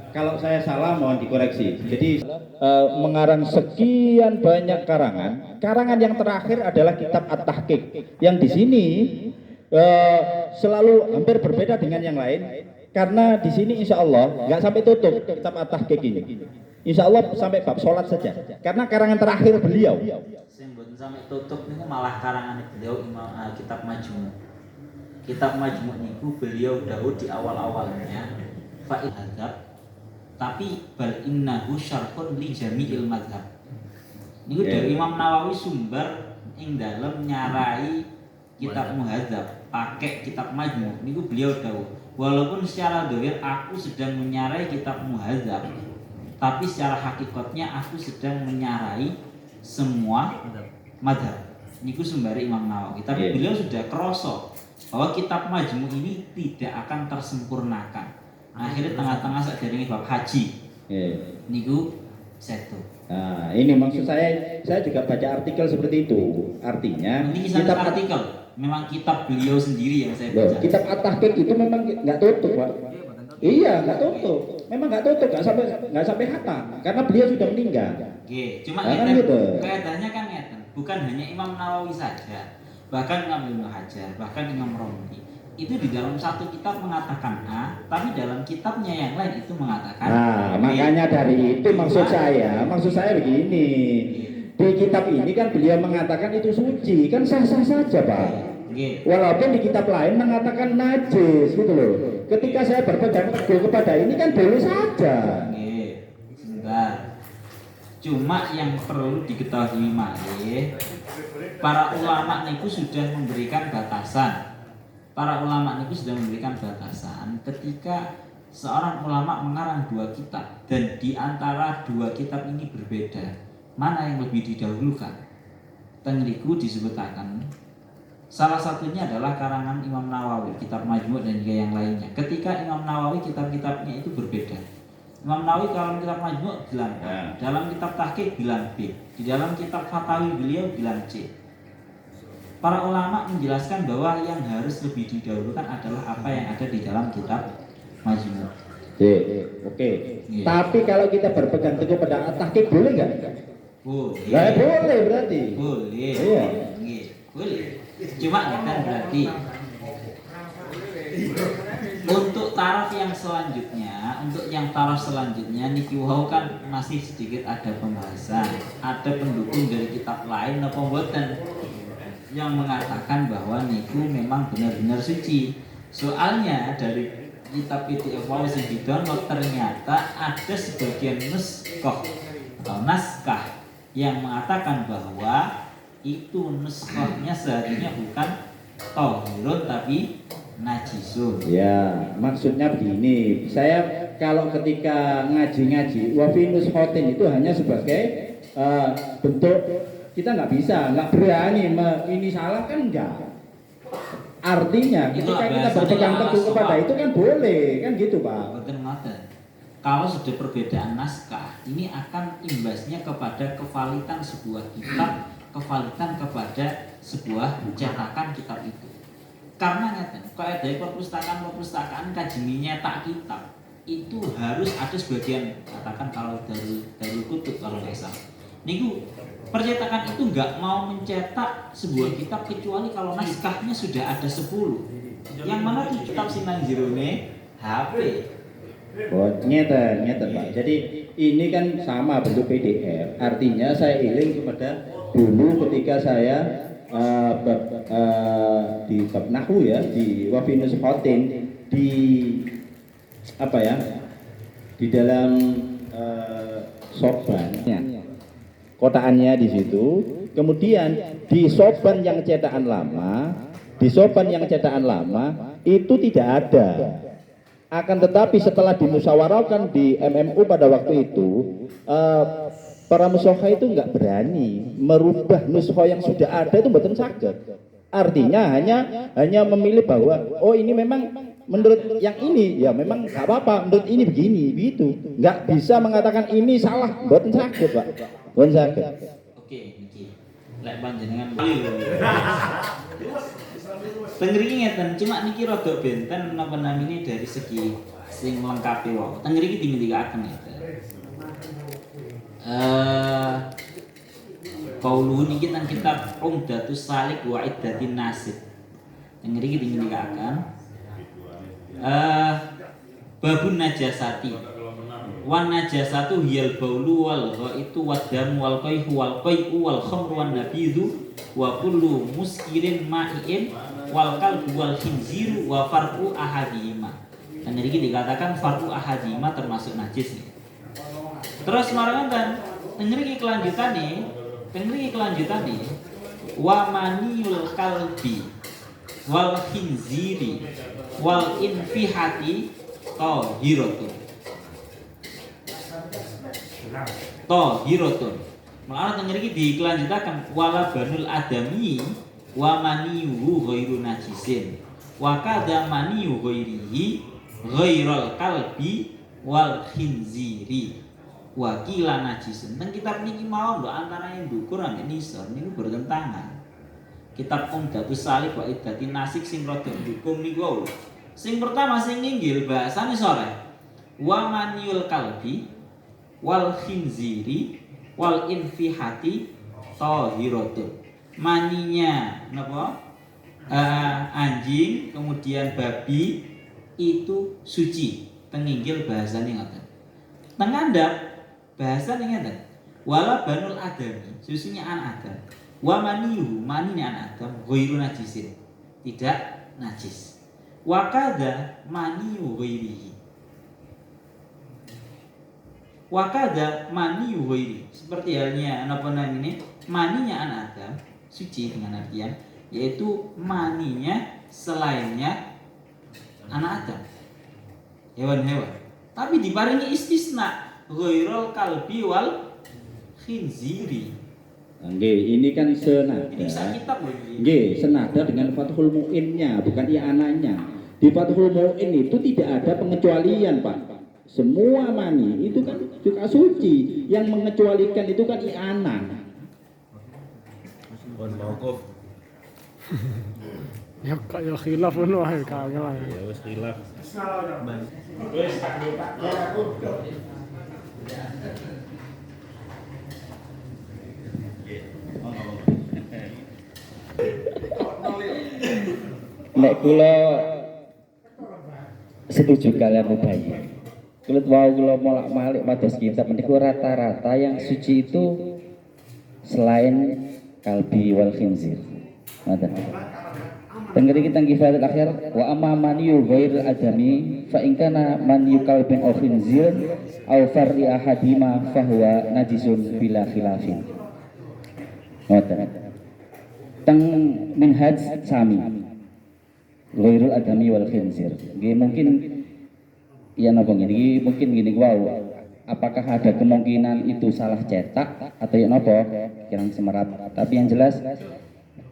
Kalau saya salah mohon dikoreksi. Jadi mengarang sekian banyak karangan. Karangan yang terakhir adalah kitab At-Tahqiq. Yang di sini selalu hampir berbeda dengan yang lain. Karena di sini insya Allah nggak sampai tutup kitab At-Tahqiq ini. Insya Allah sampai bab sholat saja. Karena karangan terakhir beliau. Sing mboten sampai tutup niku malah karangan beliau kitab Majmu'. Kitab Majmu' niku beliau dawuh di awal-awalnya fa'il hadab tapi bal innahu syarhun li jami'il madhab. Niku dari Imam Nawawi sumber ing dalem nyarai kitab Muhadzab, pakai kitab Majmu. Niku beliau dawuh, walaupun secara dohir aku sedang menyarai kitab Muhadzab, tapi secara hakikatnya aku sedang menyarai semua madhab. Niku sembari Imam Nawawi. Tapi beliau sudah kroso bahwa kitab Majmu ini tidak akan tersempurnakan. Akhirnya tengah-tengah saat dari bab haji. Niku setu. Nah, ini maksud saya juga baca artikel seperti itu. Artinya ini kitab artikel, memang kitab beliau sendiri yang saya baca. Kitab At-Tahqiq itu memang nggak tutup, Pak. Iya, nggak tutup. Memang nggak tutup, nggak sampai hatam, karena beliau sudah meninggal. Oke, cuma gitu. kaitannya kan ngeten, bukan hanya Imam Nawawi saja, bahkan Imam Ibnu Hajar, bahkan Imam Romli. Itu di dalam satu kitab mengatakan A, tapi dalam kitabnya yang lain itu mengatakan B. Makanya dari itu maksud saya begini. Di kitab ini kan beliau mengatakan itu suci, kan sah-sah saja, Pak. Walaupun di kitab lain mengatakan najis gitu loh. Ketika saya berpegang teguh kepada ini kan boleh saja. Sebentar. Cuma yang perlu diketahui malih, para ulama niku sudah memberikan batasan. Para ulama niku sudah memberikan batasan ketika seorang ulama mengarang dua kitab dan di antara dua kitab ini berbeda, mana yang lebih didahulukan? Tengriku disebutkan salah satunya adalah karangan Imam Nawawi, kitab Majmu' dan juga yang lainnya. Ketika Imam Nawawi kitab-kitabnya itu berbeda. Imam Nawawi dalam kitab Majmu' bilang A, dalam kitab Tahqiq bilang B, di dalam kitab Fatawi beliau bilang C. Para ulama menjelaskan bahwa yang harus lebih didahulukan adalah apa yang ada di dalam kitab Majmu'. Oke. Tapi kalau kita berpegang teguh pada At-Tahqiq boleh nggak? Boleh. Boleh berarti. Boleh. Iya. Boleh. Cuma kan berarti untuk taraf yang selanjutnya, niki wau kan masih sedikit ada pembahasan, ada pendukung dari kitab lain apa mboten yang mengatakan bahwa niku memang benar-benar suci. Soalnya dari kitab PDF wau sing di-download ternyata ada sebagian nuskah atau naskah yang mengatakan bahwa itu nuskahnya seharusnya bukan tohirun tapi najisun. Ya, maksudnya begini. Saya kalau ketika ngaji wafinus hotin itu hanya sebagai bentuk, kita nggak berani ini salah kan enggak. Artinya ketika kita berpegang teguh kepada itu kan boleh kan gitu, Pak. Kalau sudah perbedaan naskah, ini akan imbasnya kepada kevalitan sebuah kitab, kevalitan kepada sebuah cetakan kitab itu. Karena ngeten, kalau dari perpustakaan kajian nyetak kitab itu harus ada sebagian, katakan kalau dari kutub kalau nggak salah. Niku percetakan itu nggak mau mencetak sebuah kitab kecuali kalau naskahnya sudah ada 10. Yang mana tuh kitab Sinang Jirone HP. Oh, nyata Pak. Jadi ini kan sama bentuk PDF. Artinya saya iling kepada dulu ketika saya di bab nahwu ya, di wafinus khotin, di apa ya, di dalam sorban kotaannya di situ. Kemudian di sorban yang cetakan lama itu tidak ada. Akan tetapi setelah dimusyawarahkan di MMU pada waktu itu, para musyokha itu nggak berani merubah nuskha yang sudah ada, itu mboten saged. Artinya hanya memilih bahwa oh ini memang menurut yang ini ya memang nggak apa-apa, menurut ini begini begitu. Nggak bisa mengatakan ini salah, mboten saged, Pak. Mboten saged. Oke, niki. Lek panjenengan Tengriki ngeten, cuma niki rada benten napa namine dari segi sing melengkapi wae. Tengriki dimilikaken ngeten. Qaulu niki teng kitab Umdatus Salik wa Iddatin Nasib. Tengriki dimilikaken babun najasati. Wan najasatu hiyal baulu wal ghaitu wadam wal qayhu wal qay'u wal khamru wan nabidhu wa kullu muskirin ma'in wal kalbu wal khinziru wa far'u ahadihima. Dan ini dikatakan far'u ahadihima termasuk najis nih. Terus marangan dan tengriki kelanjutan nih wa maniyul kalbi wal khinziri wal infihati tahiratun. Tahiratun. Maka teng mriki dikelanjutaken wala banul adami wa maniyuhu ghairu najisin wa kadza maniyu ghairihi ghairal kalbi wal khinziri wa kila najisin. Teng kitab niki mau lho antara yang ndukur ambek nisor niku bertentangan. Kitab Umdatus Salik wa Iddati Nasik sing rada ndukung niku lho. Sing pertama sing nginggil bahasane sore wa maniyul kalbi wal khinziri wal infihati tahiratun. Maninya napa? Anjing kemudian babi itu suci. Tenginggil bahasane ngoten. Teng ngandhap bahasane ngeten. Wala banul adami, susunya anak Adam. Wa maniyuhu, manine anak Adam ghairu najisin. Tidak najis. Wa kadza maniyu ghairihi. Wa kadza maniyu ghairi. Seperti halnya napa namanya? Maninya anak Adam suci dengan artian yaitu maninya selainnya anak Adam. Hewan-hewan. Tapi diparingi istisna ghairul kalbi wal khinziri. Nggih, ini kan senada. Ini sak kitab lho iki. Nggih, senada dengan Fathul Mu'innya, bukan i'ananya. Di Fathul Mu'in itu tidak ada pengecualian, Pak. Semua mani itu kan juga suci. Yang mengecualikan itu kan i'anah. Mohon mauquf. Ya kaya khilaf ngono ae kangen. Ya wis khilaf. Wis tak aku. Nek kula setuju kalian Mubayi. Kulit wau kula molak-malik mados kitab niku rata-rata yang suci itu selain kalbi wal khinzir. Ngoten. Tengeri kita kifatul akhir wa amma maniyu ghairil adami fa in kana maniyu kalbin aw khinzir aw far'i ahadima fahuwa najisun bila khilafin. Ngoten. Teng minhaj sami ghairul adami wal khinzir. Nggih mungkin ya napa ngene mungkin gini wow. Apakah ada kemungkinan itu salah cetak atau ya napa kirang semerat. Tapi yang jelas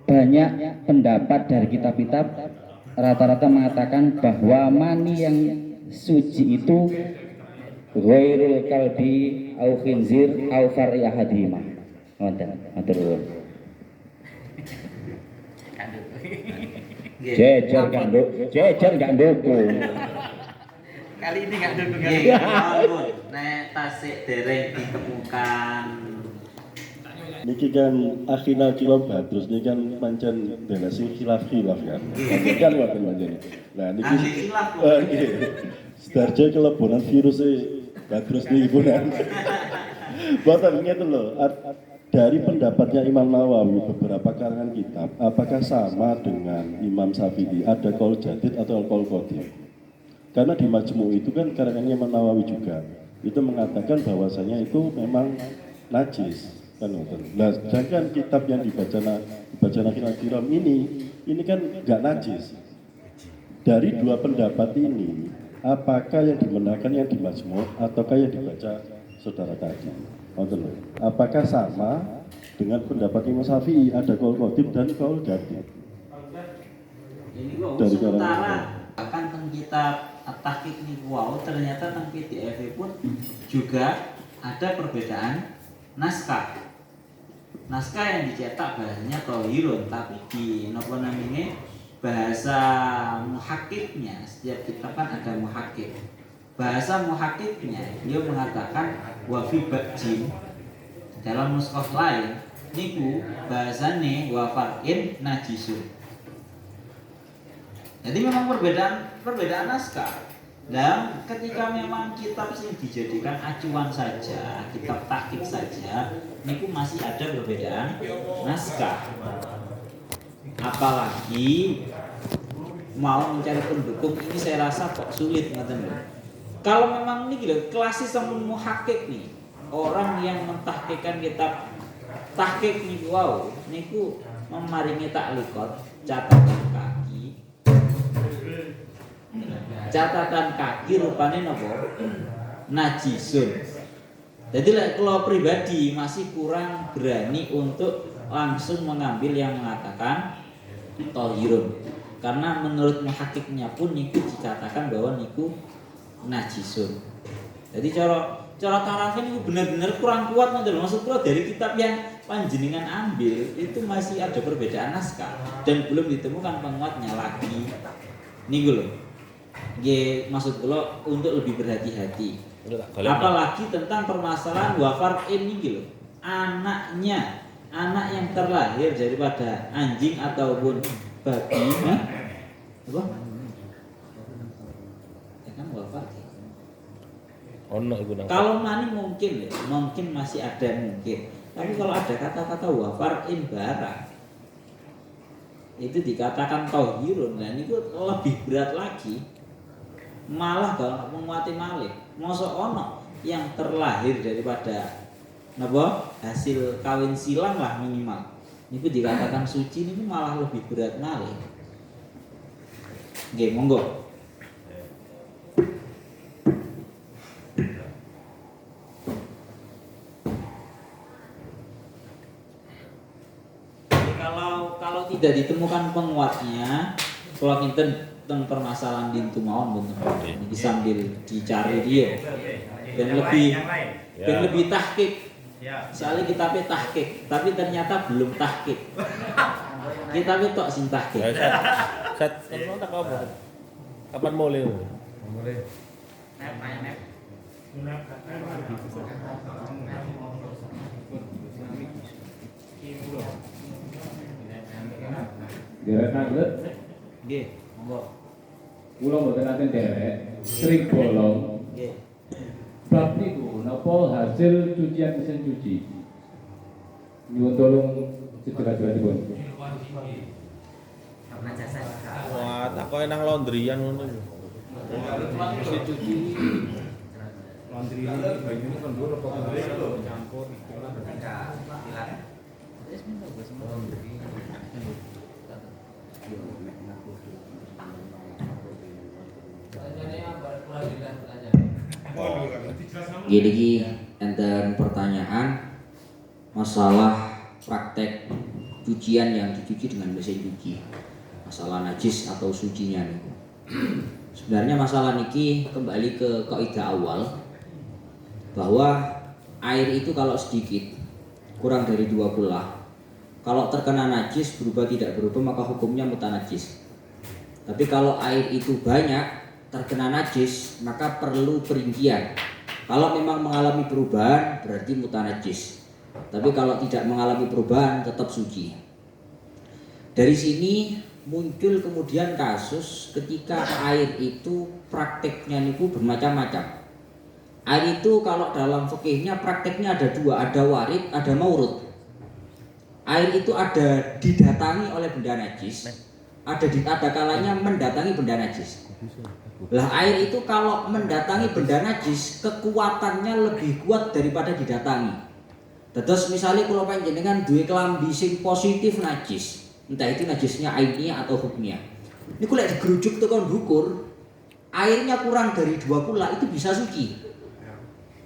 banyak pendapat dari kitab-kitab rata-rata mengatakan bahwa mani yang suci itu ghairul kalbi au khinzir au far'i ahadima. Ngoten, matur nuwun. Jejer gak dukung. Kali ini gak dukung kali. Ampun, nek tasik dereng ditemukan. Niki kan akhirnya kilo Badrus ini kan pancen bela sing khilaf-khilaf kan. Kan wae pancen. Nah niki nggih. Sedarja kelebonan virus Badrus niki punan. Boten ngeten lho. Dari pendapatnya Imam Nawawi beberapa karangan kitab, apakah sama dengan Imam Syafi'i? Ada qaul jadid atau qaul qadim? Karena di Majmu' itu kan karangannya Imam Nawawi juga. Itu mengatakan bahwasanya itu memang najis. Kan nah, sedangkan kitab yang dibaca Nakhil ini kan nggak najis. Dari dua pendapat ini, apakah yang dimenangkan yang di Majmu' ataukah yang dibaca saudara tadi? Apakah sama dengan pendapat Imam Syafi'i ada qaul qadim dan qaul jadid? Ini kok sementara akan teng kitab At-Tahqiq niku wau ternyata teng PDF pun juga ada perbedaan naskah. Naskah yang dicetak bahasanya Thahirun, tapi di napa namanya bahasa muhakkiknya setiap kitab kan ada muhakkik. Bahasa muhakkiknya dia mengatakan wa fi bajin dalam mushaf lain niku bahasane wa far'in najisun. Jadi memang perbedaan naskah. Dan ketika memang kitab sing dijadikan acuan saja, kitab tahqiq saja, niku masih ada perbedaan naskah. Apalagi mau mencari pendukung ini saya rasa kok sulit ngoten lho. Kalau memang ini gitu, klasis sama muhakkik nih, orang yang mentahqiqkan kitab tahqiq niku wow, niku memaringi taklikot catatan kaki rupane napa najisun. Jadi kalau pribadi masih kurang berani untuk langsung mengambil yang mengatakan tohirun, karena menurut muhakiknya pun niku dikatakan bahwa niku najisun. Jadi cara tarafin itu benar-benar kurang kuat ngoten. Maksud kula dari kitab yang panjenengan ambil itu masih ada perbedaan naskah dan belum ditemukan penguatnya lagi. Niku lho. Nggih, maksud kula untuk lebih berhati-hati. Apalagi tentang permasalahan wafar ini gitu, anak yang terlahir daripada anjing ataupun babi, apa? Ya kan wafar. Kalau mani mungkin ya, mungkin masih ada mungkin. Tapi kalau ada kata-kata wafar barang itu dikatakan tauhirun, nah ini lebih berat lagi. Malah kalau menguati malik, mosok ono yang terlahir daripada napa hasil kawin silang lah minimal. Niku dikatakan suci niku malah lebih berat malik. Nggih, monggo. Kalau tidak ditemukan penguatnya, kalau kinten tentang permasalahan dintu mawon ini sambil dicari dia dan lebih tahqiq. Soalnya kita tahqiq, tapi ternyata belum tahqiq. Kita tok sing tahqiq. Kapan mulai? Derek naglet. Nggih, monggo. Kula mboten nate derek, sering bolong. Nggih. Bab niku napa hasil cucian mesin cuci? Nyuwun tolong segera-geranipun. Wah, tak kok enak laundryan ngono. Mesin cuci laundry ini banyune kon dhuwur apa kon nyampur Gini enten pertanyaan masalah praktek cucian yang dicuci dengan mesin cuci, masalah najis atau sucinya niku. Sebenarnya masalah niki kembali ke kaidah awal bahwa air itu kalau sedikit kurang dari 2 kulah, kalau terkena najis berubah tidak berubah maka hukumnya mutanajis. Tapi kalau air itu banyak terkena najis maka perlu perincian. Kalau memang mengalami perubahan berarti mutanajis. Tapi kalau tidak mengalami perubahan tetap suci. Dari sini muncul kemudian kasus ketika air itu prakteknya niku bermacam-macam. Air itu kalau dalam fikihnya prakteknya ada 2, ada warid, ada maurud. Air itu ada didatangi oleh benda najis, ada kalanya mendatangi benda najis. Lah air itu kalau mendatangi benda najis kekuatannya lebih kuat daripada didatangi. Terus misalnya kalau panjenengan duwe kelambi sing positif najis, entah itu najisnya ainiyah atau hukmiyah. Ini kalau digerujuk tekan dukur, airnya kurang dari 2 kula itu bisa suci.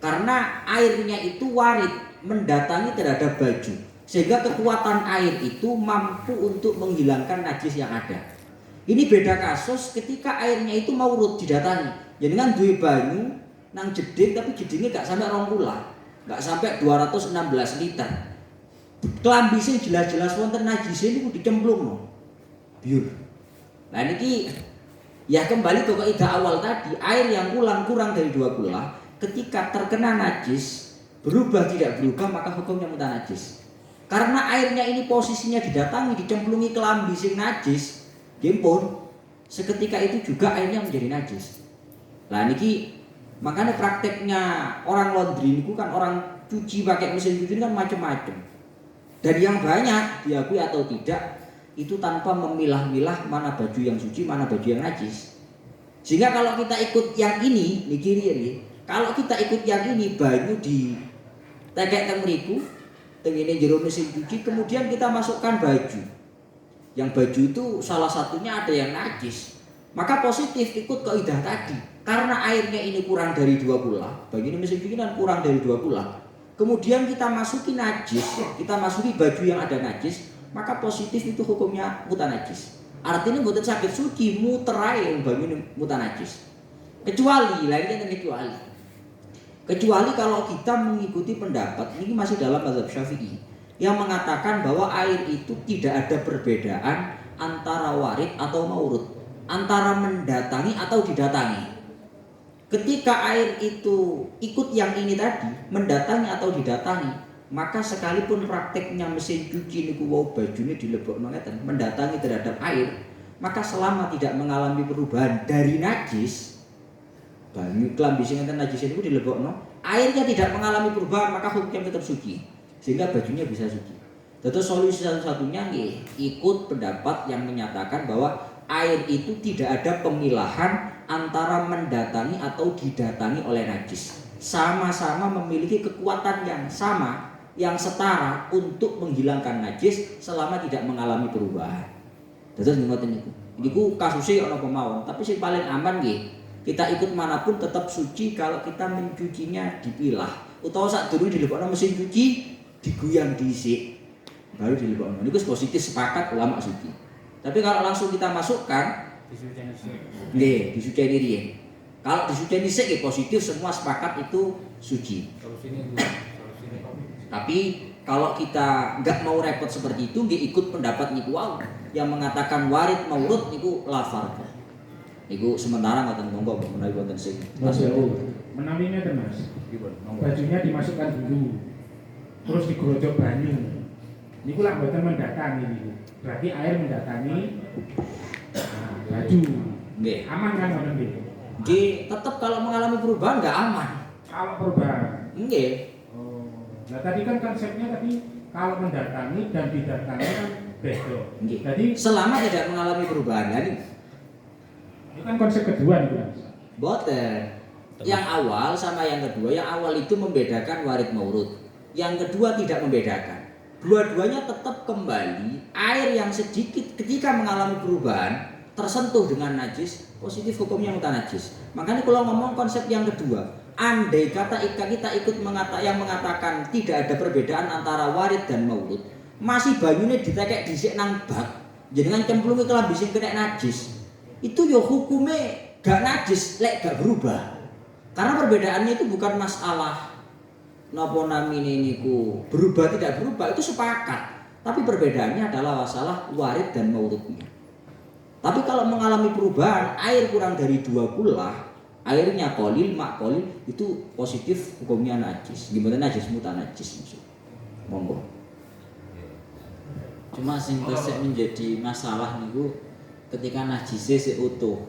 Karena airnya itu warid mendatangi terhadap baju, sehingga kekuatan air itu mampu untuk menghilangkan najis yang ada. Ini beda kasus ketika airnya itu maurud didatangi. Jadi kan duwe banyu nang jeding tapi jedingnya gak sampai 2 kula, gak sampai 216 liter. Kelambi sing jelas-jelas wonten najis niku dicemplungno. Biur. Nah niki ya kembali ke kaidah awal tadi, air yang kurang dari 2 kula ketika terkena najis berubah tidak berubah maka hukumnya mutanajis. Karena airnya ini posisinya didatangi dicemplungi kelambi sing najis, gimpun seketika itu juga airnya menjadi najis. Lah niki makanya prakteknya orang laundry niku kan orang cuci pakai mesin cuci kan macam-macam. Dan yang banyak diakui atau tidak itu tanpa memilah-milah mana baju yang suci, mana baju yang najis. Sehingga kalau kita ikut yang ini, niki kalau kita ikut yang ini banyu di tegek teng mriku, tengene jero mesin cuci, kemudian kita masukkan baju. Yang baju itu salah satunya ada yang najis. Maka positif ikut kaidah tadi. Karena airnya ini kurang dari 2 kula, bagi mesin cuci kan kurang dari 2 kula. Kemudian kita masuki najis, kita masuki baju yang ada najis, maka positif itu hukumnya mutanajis. Artinya mboten sakit suci, muter ae banyu mutanajis. Kecuali kalau kita mengikuti pendapat ini masih dalam mazhab Syafi'i yang mengatakan bahwa air itu tidak ada perbedaan antara warid atau maurud, antara mendatangi atau didatangi. Ketika air itu ikut yang ini tadi, mendatangi atau didatangi, maka sekalipun prakteknya mesin cuci niku wau bajune dilebokno ngeten, mendatangi terhadap air, maka selama tidak mengalami perubahan dari najis, banyu klambi sing enten najis niku dilebokno, airnya tidak mengalami perubahan, maka hukumnya tetap suci, sehingga bajunya bisa suci. Tentu solusi satu-satunya nih, ikut pendapat yang menyatakan bahwa air itu tidak ada pemilahan antara mendatangi atau didatangi oleh najis. Sama-sama memiliki kekuatan yang sama, yang setara untuk menghilangkan najis selama tidak mengalami perubahan. Terus ngoten niku. Niku kasusnya ana pemawon, tapi sing paling aman nggih, kita ikut manapun tetap suci kalau kita mencucinya dipilah. Utawa sadurunge dilebokno mesin cuci, diguyang dhisik. Baru dilebokno. Niku positif sepakat ulama suci. Tapi kalau langsung kita masukkan nggih, disuceni riyen. Kalau disuceni sik positif semua sepakat itu suci. Tapi kalau kita nggak mau repot seperti itu, nggih ikut pendapat niku wau yang mengatakan warid maurud niku lafar. Niku sementara ngoten monggo menawi wonten sing menawi ngeten Mas. Bajunya dimasukkan dulu. Terus digrojok banyu. Niku lak mboten mendatangi niku. Berarti air mendatangi baju. Nggih. Aman kan ngoten nggih? Nggih, tetap kalau mengalami perubahan enggak aman. Kalau perubahan. Nggih. Nah tadi kan konsepnya tadi kalau mendatangi dan didatangi kan beda. Jadi selama tidak mengalami perubahan kan itu kan konsep kedua nih Mas. Boten. Yang awal sama yang kedua, yang awal itu membedakan warid maurud. Yang kedua tidak membedakan. Dua-duanya tetap kembali air yang sedikit ketika mengalami perubahan tersentuh dengan najis, positif hukumnya mutanajis. Makanya kalau ngomong konsep yang kedua, andai kata kita ikut yang mengatakan tidak ada perbedaan antara warid dan maurud, masih banyune ditekek dhisik nang bak, jenengan cemplungi kelambi sing kena najis, itu yo hukume gak najis lek gak berubah. Karena perbedaannya itu bukan masalah napa namine niku berubah tidak berubah, itu sepakat. Tapi perbedaannya adalah masalah warid dan maurudnya. Tapi kalau mengalami perubahan air kurang dari 2 kula, airnya qalil, mak qalil, itu positif hukumnya najis. Gimana najis mutanajis maksud. Monggo. Cuma sing tesek menjadi masalah niku ketika najise sik utuh.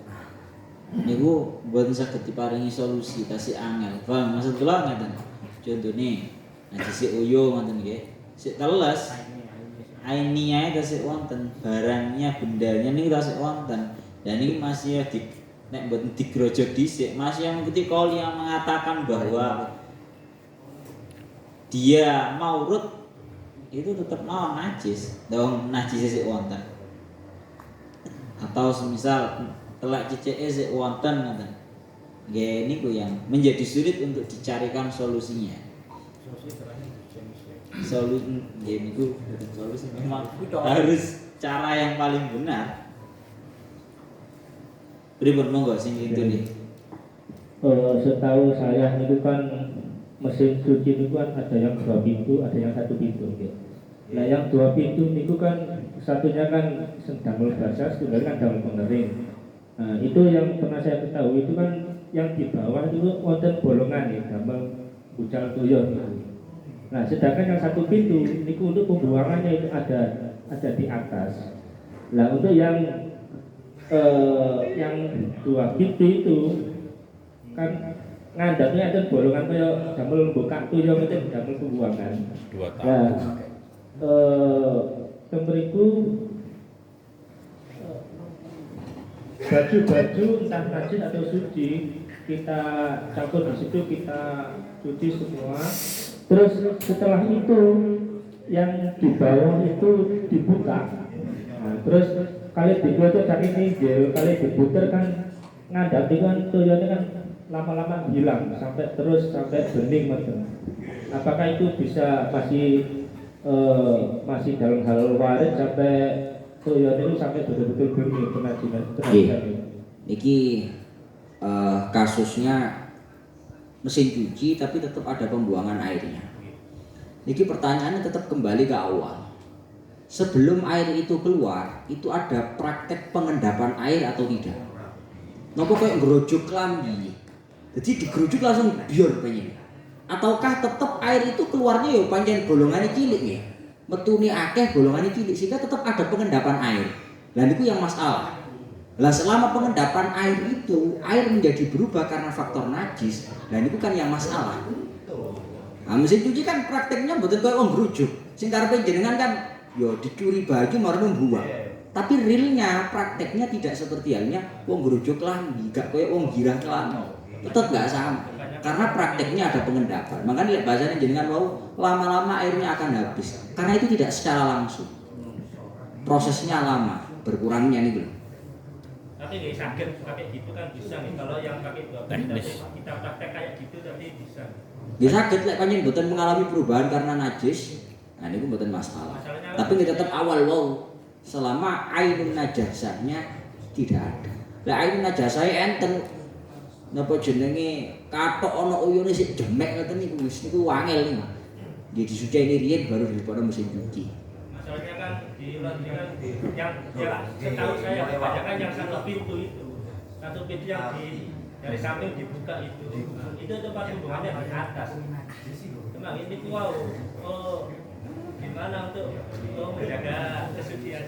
Niku mboten saged diparingi solusi tasih angel. Paham maksud kula ngeten. Contone najise uyo ngoten nggih. Sik teles. Aininya tasih wonten, barangnya bendanya niku tasih wonten. Dan ini masih nek mboten digrojok dhisik, masih yang mengikuti qaul yang mengatakan bahwa dia maurud itu tetap mau najis, dong najis sik wonten. Atau semisal telak ceceke sik wonten ngoten. Nggih niku yang menjadi sulit untuk dicarikan solusinya. Solusi nggih niku solusi memang harus cara yang paling benar. Pripun monggo sing itu nih. Setahu saya itu kan mesin cuci itu kan ada yang 2 pintu, ada yang 1 pintu gitu. Nah yang 2 pintu itu kan satunya kan damel basah, satunya kan damel pengering. Nah itu yang pernah saya ketahui itu kan yang di bawah itu wonten bolongan ya, damel bucal tuyul gitu. Nah sedangkan yang 1 pintu itu untuk pembuangannya itu ada di atas. Nah untuk yang 2 pintu itu kan ngandapnya ada bolongan kaya damel buka tuyul itu damel pembuangan. 2 tahun. Nah, temperiku baju-baju entah najis atau suci kita campur di situ, kita cuci semua. Terus setelah itu yang di bawah itu dibuka. Nah, terus kali digocok kali ninjil, kali diputer kan ngandap itu kan toyone kan lama-lama hilang sampai bening macam. Apakah itu bisa masih dalam hal waris sampai toyone itu sampai betul-betul bening penajian. Iki kasusnya mesin cuci tapi tetap ada pembuangan airnya. Niki pertanyaannya tetap kembali ke awal. Sebelum air itu keluar, itu ada praktek pengendapan air atau tidak? Nopo kayak ngerujuk lambi. Jadi digerujuk langsung biar pengen. Ataukah tetap air itu keluarnya ya pancen golongannya cilik ya? Metune akeh golongannya cilik sehingga tetap ada pengendapan air. Lah niku yang masalah. Lah selama pengendapan air itu, air menjadi berubah karena faktor najis. Lah niku kan yang masalah. Nah, mesin cuci kan prakteknya betul kayak wong gerujuk. Sing karepe jenengan kan yo dicuri baju marno buang. Tapi realnya prakteknya tidak seperti halnya wong gerujuk lambi, gak kayak wong girah kelambi. Tetap gak sama. Karena prakteknya ada pengendapan. Makanya lihat bahasanya jenengan mau lama-lama airnya akan habis. Karena itu tidak secara langsung. Prosesnya lama, berkurangnya nih belum. Tapi nggak sakit pakai gitu kan bisa nih. Kalau yang pakai kita praktek kayak gitu tadi bisa. Ya sakit lek panjen mboten mengalami perubahan karena najis. Nah niku mboten masalah. Tapi nggih tetap awal wow selama ainun najasahnya tidak ada. Lek ainun najasahnya enten napa jenenge katok ana uyune sik jemek ngoten niku wis niku wangel niku. Nggih disuceni riyen baru daripada mesin cuci. Masalahnya kan di laundry kan yang setahu saya kebanyakan yang satu pintu itu. Satu pintu yang dari samping dibuka itu tempat hubungannya di atas. Memang ini wow, gimana untuk menjaga kesucian?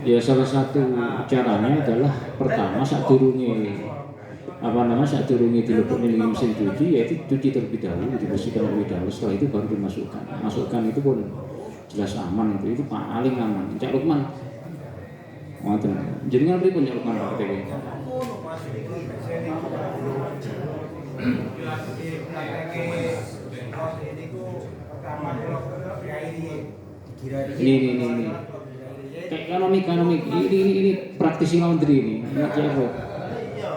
Ya salah satu caranya adalah pertama saat turunnya dileboknya dengan mesin cuci, yaitu cuci terlebih dahulu, dibersihkan terlebih dahulu, setelah itu baru masukkan itu pun jelas aman, itu paling aman. Cak Lukman jadi ngerti pun Cak Lukman praktek ini kayak ekonomi ini praktisi laundry ini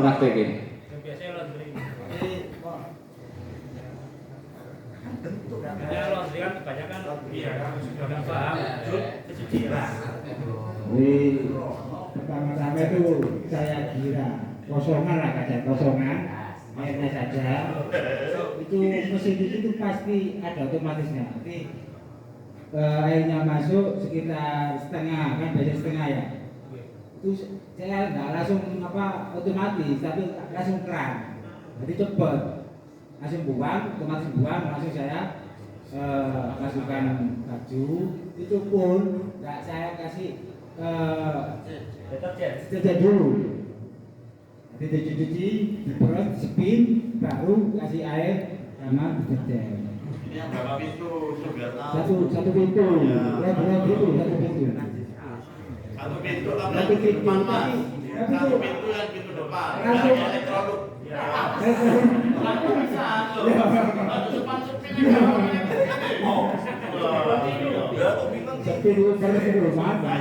praktek ini. Ya laundry kan kebanyakan nggak paham kesucian. Pertama-tama itu saya kira kosongan lah, kadang kosongan airnya saja. Itu mesin cuci itu pasti ada otomatisnya. Nanti airnya masuk sekitar setengah, kan biasanya setengah ya. Itu saya nggak langsung otomatis, tapi langsung keran. Jadi cepat, langsung buang, otomatis buang, langsung saya masukkan baju. Itu pun nggak saya kasih deterjen dulu. Nanti dicuci, diperut, spin, baru kasih air sama deterjen. Ini yang berapa pintu? Satu pintu. Ya berat itu satu pintu. Satu pintu tapi depan mas. Satu pintu yang pintu depan. Langsung elektronik. Langsung bisa tuh. Langsung depan spin Sepi dulu baru sebelum apa?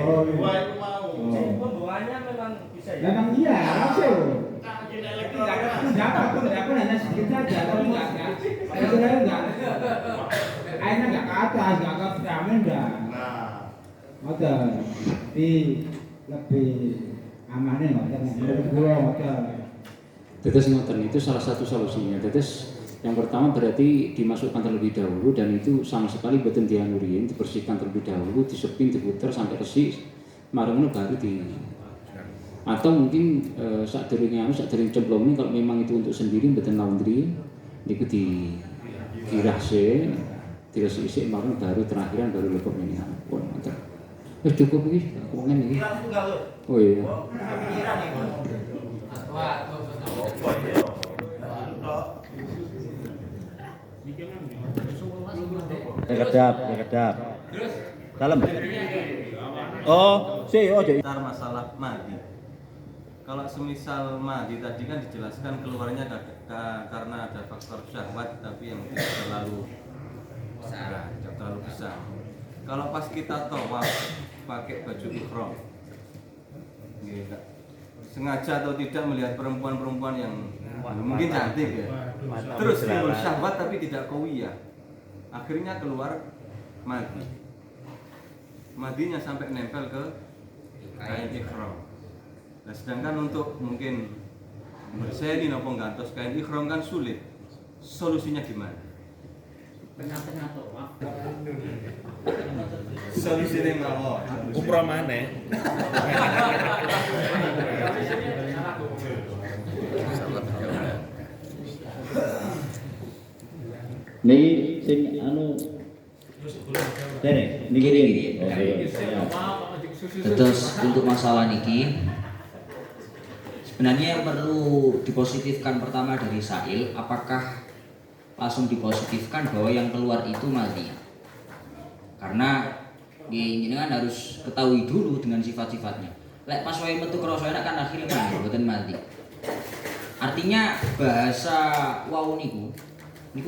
Oh, Pembuangannya memang bisa ya. memang iya langsung. Enggak hanya sedikit saja, tapi enggak. Saya enggak. Airnya enggak ke atas, enggak ke pertama enggak. Motor, tapi lebih amannya motor. Tetes ngoten itu salah satu solusinya. Tetes yang pertama berarti dimasukkan terlebih dahulu dan itu sama sekali boten dianurin, dibersihkan terlebih dahulu, disepin, diputer sampai resik, marung baru di. Atau mungkin saat cemplung ini kalau memang itu untuk sendiri boten laundry, niku dirase, diresik marung baru terakhiran baru lebok ini. Pun cukup iki, ngomongin iki. Oh iya. Kedap. Dalam. Oh, Ntar masalah madi. Kalau semisal madi tadi kan dijelaskan keluarnya karena ada faktor syahwat tapi yang tidak terlalu besar. Kalau pas kita tawaf pakai baju ihram, sengaja atau tidak melihat perempuan-perempuan yang mungkin cantik ya, terus timbul syahwat tapi tidak qawiyah, akhirnya keluar madi. Madinya sampai nempel ke kain ihram. Nah, sedangkan untuk mungkin berselin apa gantos kain ihram kan sulit. Solusinya gimana? Tengah-tengah tawaf. Solusinya ngawur. Umroh maneh. Niki sing anu Dene, niki niki. Terus untuk masalah niki sebenarnya yang perlu dipositifkan pertama dari Sa'il, apakah langsung dipositifkan bahwa yang keluar itu mati? Karena ini kan harus ketahui dulu dengan sifat-sifatnya. Lek pas wae metu krasa enak kan akhirnya mboten mati. Artinya bahasa wau niku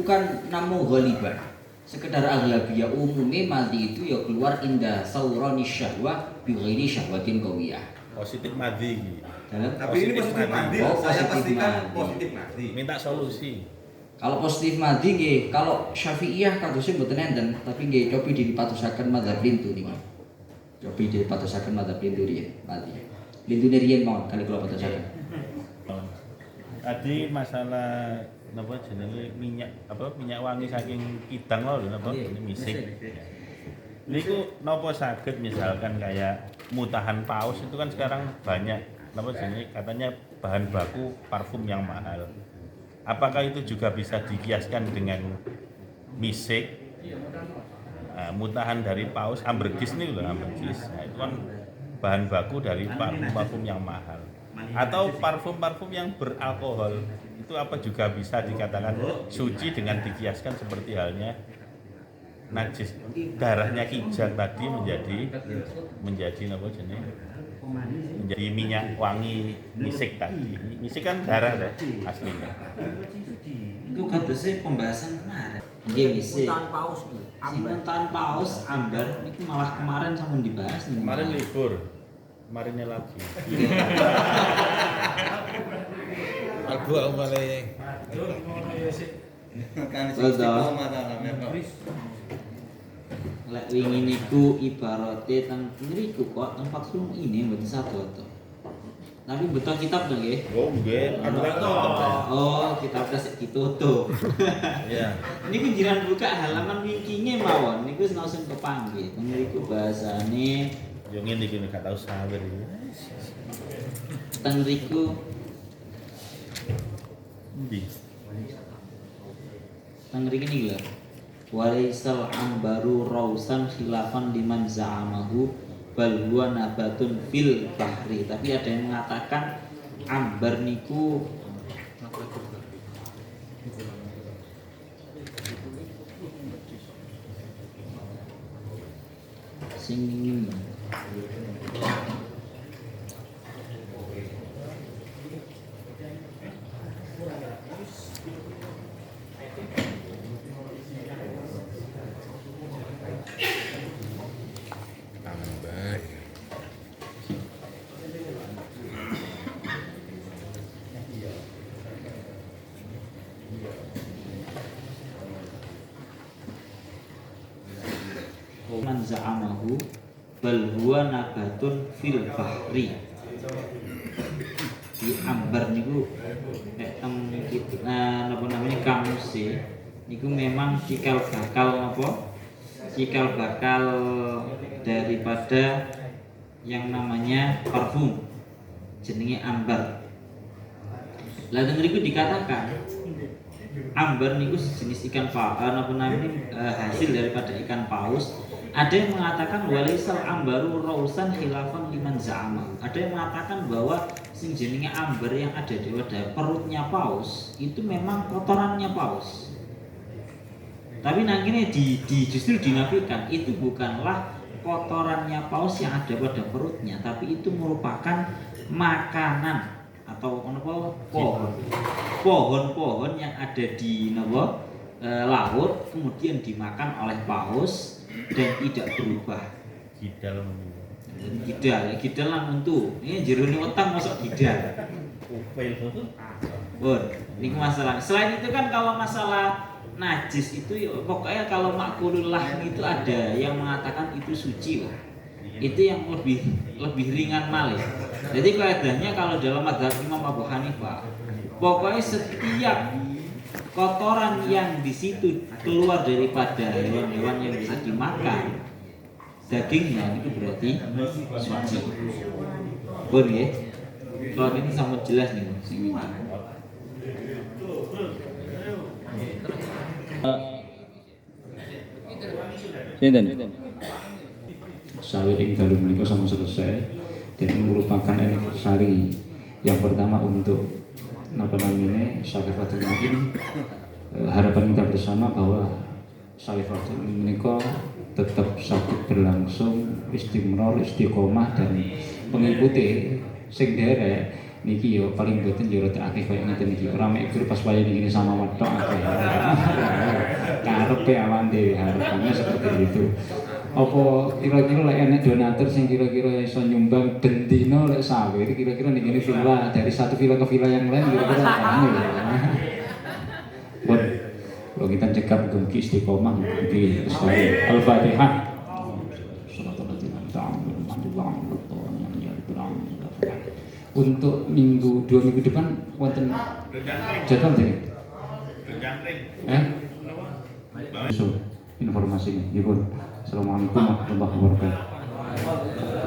kan namu ghaliban. Sekedar aghlabiyah umumnya mati itu ya keluar indah saurani syahwah bi ghairi syahwatin qawiyah. Positif madi iki. Tapi ini positif madi. Saya pastikan positif madi. Minta solusi. Kalau positif madi nggih, kalau Syafi'iyah kadosé mboten enten, tapi nggih cobi dipatosaken madzhab lintu niki. Cobi dipatosaken madzhab lintu riyen madi. Lintune riyen mawon kali kula patosaken. Tadi masalah napa jenenge minyak wangi saking kidang lho napa misik. Niku napa saged misalkan kayak mutahan paus itu kan sekarang banyak napa jenenge katanya bahan baku parfum yang mahal. Apakah itu juga bisa dikiaskan dengan misik? Nah, mutahan dari paus ambergris nih loh ambergris. Nah, itu kan bahan baku dari parfum yang mahal. Atau parfum-parfum yang beralkohol itu apa juga bisa dikatakan suci dengan dikiaskan seperti halnya najis darahnya kijang tadi menjadi apa jenis menjadi minyak wangi misik tadi. Misik kan darah deh aslinya. Itu kadosé pembahasan kemarin. Nggih misik. Muntahan paus ambar itu malah kemarin sampun dibahas nih. Kemarin libur. Kemarinnya lagi. Aku amale. Lek wingi niku ibarate teng mriku kok tempat sulung ini mboten sadoto. Tapi betul kitab to nggih? Oh nggih, oh, kitab sik ditutup. Iya. Niku jiran buka halaman wingkinge mawon niku langsung kepanggih. Teng mriku bahasane yo ngene iki gak tau sawer iki. Teng mriku ndi? Teng mriki niki lho. Walaisal ambaru rausan khilafan liman za'amahu bal huwa nabatun fil bahri. Tapi ada yang mengatakan ambar niku sing man za'amahu bal huwa nabatun fil bahri. Di ambar niku nek teng napa namanya kamuse niku memang cikal bakal daripada yang namanya parfum jenenge ambar. Lah teng mriku dikatakan ambar niku sejenis ikan hasil daripada ikan paus. Ada yang mengatakan walaisal ambaru rausan khilafan liman za'ama. Ada yang mengatakan bahwa sing jenenge ambar yang ada di pada perutnya paus itu memang kotorannya paus. Tapi akhirnya justru dinafikan itu bukanlah kotorannya paus yang ada pada perutnya, tapi itu merupakan makanan atau pohon-pohon yang ada di laut kemudian dimakan oleh paus dan tidak berubah. Gidal. Gidal lan untu. Ini jerone weteng mosok gidal. Ini masalah. Selain itu kan kalau masalah najis itu ya, pokoknya kalau makulullah itu ada yang mengatakan itu suci lah. Itu yang lebih ringan malih. Jadi kaidahnya kalau dalam mazhab Imam Abu Hanifah, pokoknya setiap kotoran yang di situ keluar daripada hewan-hewan yang bisa dimakan, dagingnya itu berarti suci. Boleh? Kalau ini sama jelas nih, Sawi ing dalu menika sama selesai dan merupakan anniversary yang pertama untuk Syarifatul Ma'in. Harapan kita bersama bahwa Syarifatul menika tetap sakit berlangsung, istimror, istiqomah dan pengikuti sing derek niki yo paling boten yo rada akeh kaya ngeten iki. Ora mek pas wayah niki sama wetok akeh. Karepe awan dhewe harapannya seperti itu. Apa kira-kira lek enek donatur sing kira-kira iso nyumbang ben dina lek sawe iki kira-kira niki villa dari satu villa ke villa yang lain kira-kira apa ya. Bon, kalau kita cekap mugi istiqomah mugi lestari. Al-Fatihah. Untuk dua minggu depan wonten jadwal jadi. So, informasinya. Assalamualaikum warahmatullahi wabarakatuh.